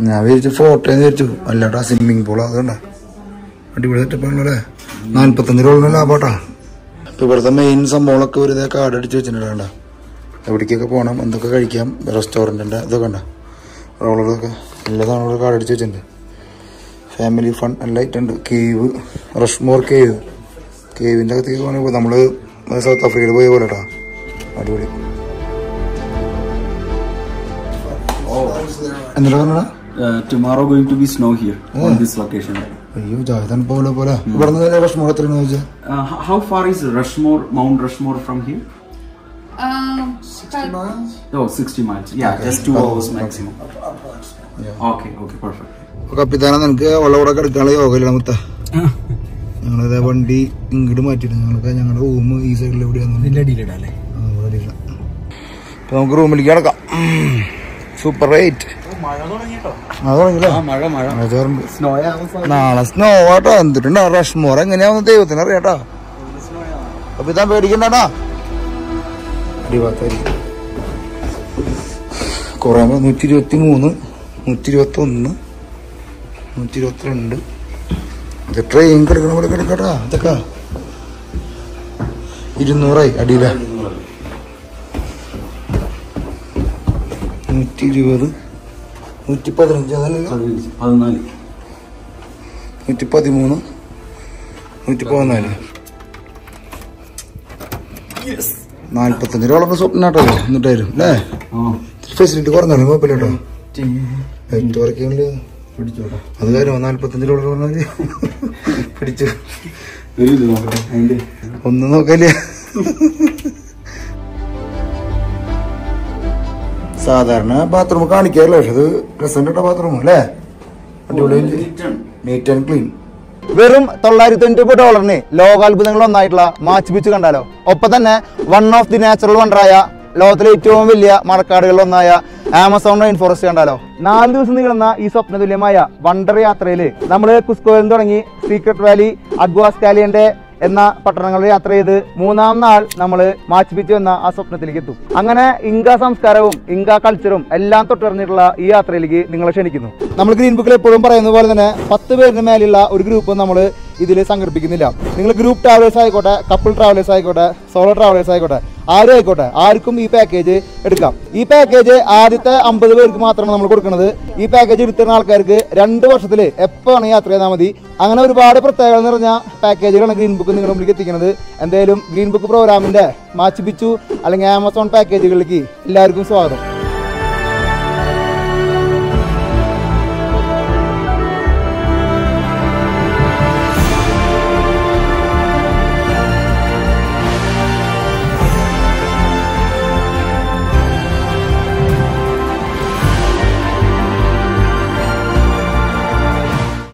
ഞാൻ വിചാരിച്ചു ഫോട്ടോ എന്ന് വിചാരിച്ചു. അല്ലാട്ടാ സ്വിമ്മിങ് പൂളാ. അതുകൊണ്ടാ അടിപൊളി സെറ്റപ്പാണല്ലേ. 45 രൂപ ലാഭട്ടാ. ഇപ്പൊ ഇവിടുത്തെ മെയിൻ സംഭവങ്ങളൊക്കെ ഒരു ഇതേ കാർഡ് അടിച്ച് വെച്ചിട്ടുണ്ടാ. എവിടേക്കൊക്കെ പോകണം, എന്തൊക്കെ കഴിക്കാം, റെസ്റ്റോറൻറ്റിൻ്റെ ഇതൊക്കെ ഉണ്ടോ, റോളറൊക്കെ എല്ലാ സാധനങ്ങളും കാർഡ് അടിച്ച് വെച്ചിട്ടുണ്ട്. ഫാമിലി ഫൺ എല്ലാം ആയിട്ടുണ്ട്. കേവ്, റഷ്മോർ കേവിൻ്റെ അകത്തേക്ക് പോകണമെങ്കിൽ നമ്മൾ സൗത്ത് ആഫ്രിക്കയിൽ പോയ പോലെ കേട്ടോ. അടിപൊളി. എന്താ പറഞ്ഞാ tomorrow going to be snow here on this location. അയ്യോ ജാതൻ പോലെ പോലെ. ഇവിടെ റഷ്മോർ എത്രയാണെന്ന് ചോദിച്ചാൽ how far is Mount Rushmore from here? 60 miles. Oh, 60 miles. Yeah, okay. Just 2 hours maximum. Yeah. Okay, perfect. കപ്പിത്താന നിനക്ക് അവളവിടെ കിടക്കാനുള്ള യോഗയില്ല മുത്ത. ഞങ്ങളിതേ വണ്ടി ഇങ്ങോട്ട് മാറ്റിയിട്ട് ഞങ്ങളുടെ റൂം ഈ സൈഡിൽ എവിടെയാണ്. അപ്പൊ നമുക്ക് റൂമിലേക്ക് കിടക്കാം. സൂപ്പർ 8. നാളെ സ്നോ ആട്ടോ. എന്തിട്ടുണ്ടോ റഷ്മോർ എങ്ങനെയാവുന്ന ദൈവത്തിന് അറിയാട്ടോ. കപ്പിത്താൻ പേടിക്കണ്ടാ. അടിഭാഗത്തായിരിക്കും കുറെ 123, 121, 122. ഇത് ട്രെയിൻ കിടക്കണ പോലെ കിടക്കട്ടാ. ഇതൊക്കെ 200 അടിയില. 120, 115 അതല്ലല്ലോ. 113, 114. $45 സ്വപ്നാട്ടോ എന്നിട്ടായിരുന്നു അല്ലേ? ഫെസിലിറ്റി കുറഞ്ഞാലും കുഴപ്പമില്ല കേട്ടോ. ലൈറ്റ് വർക്കുണ്ട്. അത് കാര്യം $45 പറഞ്ഞാല് പിടിച്ചു ഒന്നും നോക്കല്ലേ. സാധാരണ ബാത്റൂം കാണിക്കാറില്ല, പക്ഷെ അത് രസം കേട്ടോ ബാത്റൂം അല്ലേ? അടിപൊളി, നീറ്റ് ആൻഡ് ക്ലീൻ. വെറും $990 ലോകാത്ഭുതങ്ങൾ ഒന്നായിട്ടുള്ള മാച്ചു പിച്ചു കണ്ടാലോ. ഒപ്പം തന്നെ വൺ ഓഫ് ദി നാച്ചുറൽ വണ്ടറായ ലോകത്തിലെ ഏറ്റവും വലിയ മഴക്കാടുകളിൽ ഒന്നായ ആമസോൺ റെയിൻ ഫോറസ്റ്റ് കണ്ടാലോ. 4 ദിവസം നീളുന്ന ഈ സ്വപ്നതുല്യമായ വണ്ടർ യാത്രയിൽ നമ്മൾ കുസ്കോയിൽ നിന്ന് തുടങ്ങി സീക്രട്ട് വാലി, അഗ്വാസ് കാലിയന്റെ എന്ന പട്ടണങ്ങളിൽ യാത്ര ചെയ്ത് 3-ാം നാൾ നമ്മൾ മാച്ചു പിച്ചു എന്ന ആ സ്വപ്നത്തിലേക്ക് എത്തും. അങ്ങനെ ഇങ്ക സംസ്കാരവും ഇങ്ക കൾച്ചറും എല്ലാം തൊട്ടറിഞ്ഞിട്ടുള്ള ഈ യാത്രയിലേക്ക് നിങ്ങളെ ക്ഷണിക്കുന്നു. നമ്മൾ ഗ്രീൻ ബുക്കിൽ എപ്പോഴും പറയുന്ന പോലെ തന്നെ 10 പേരിന് മേലുള്ള ഒരു ഗ്രൂപ്പ് നമ്മൾ ഇതിൽ സംഘടിപ്പിക്കുന്നില്ല. നിങ്ങൾ ഗ്രൂപ്പ് ട്രാവലേഴ്സ് ആയിക്കോട്ടെ, കപ്പിൾ ട്രാവലേഴ്സ് ആയിക്കോട്ടെ, സോളോ ട്രാവലേഴ്സ് ആയിക്കോട്ടെ, ആരും ആയിക്കോട്ടെ, ആർക്കും ഈ പാക്കേജ് എടുക്കാം. ഈ പാക്കേജ് ആദ്യത്തെ 50 പേർക്ക് മാത്രമാണ് നമ്മൾ കൊടുക്കുന്നത്. ഈ പാക്കേജ് എടുത്തിരുന്ന ആൾക്കാർക്ക് 2 വർഷത്തിൽ എപ്പോൾ വേണമെങ്കിൽ യാത്ര ചെയ്താൽ മതി. അങ്ങനെ ഒരുപാട് പ്രത്യേകത നിറഞ്ഞ പാക്കേജുകളാണ് ഗ്രീൻ ബുക്ക് നിങ്ങളുടെ മുമ്പിലേക്ക് എത്തിക്കുന്നത്. എന്തായാലും ഗ്രീൻ ബുക്ക് പ്രോഗ്രാമിന്റെ മാച്ചു പിച്ചു അല്ലെങ്കിൽ ആമസോൺ പാക്കേജുകളിലേക്ക് എല്ലാവർക്കും സ്വാഗതം.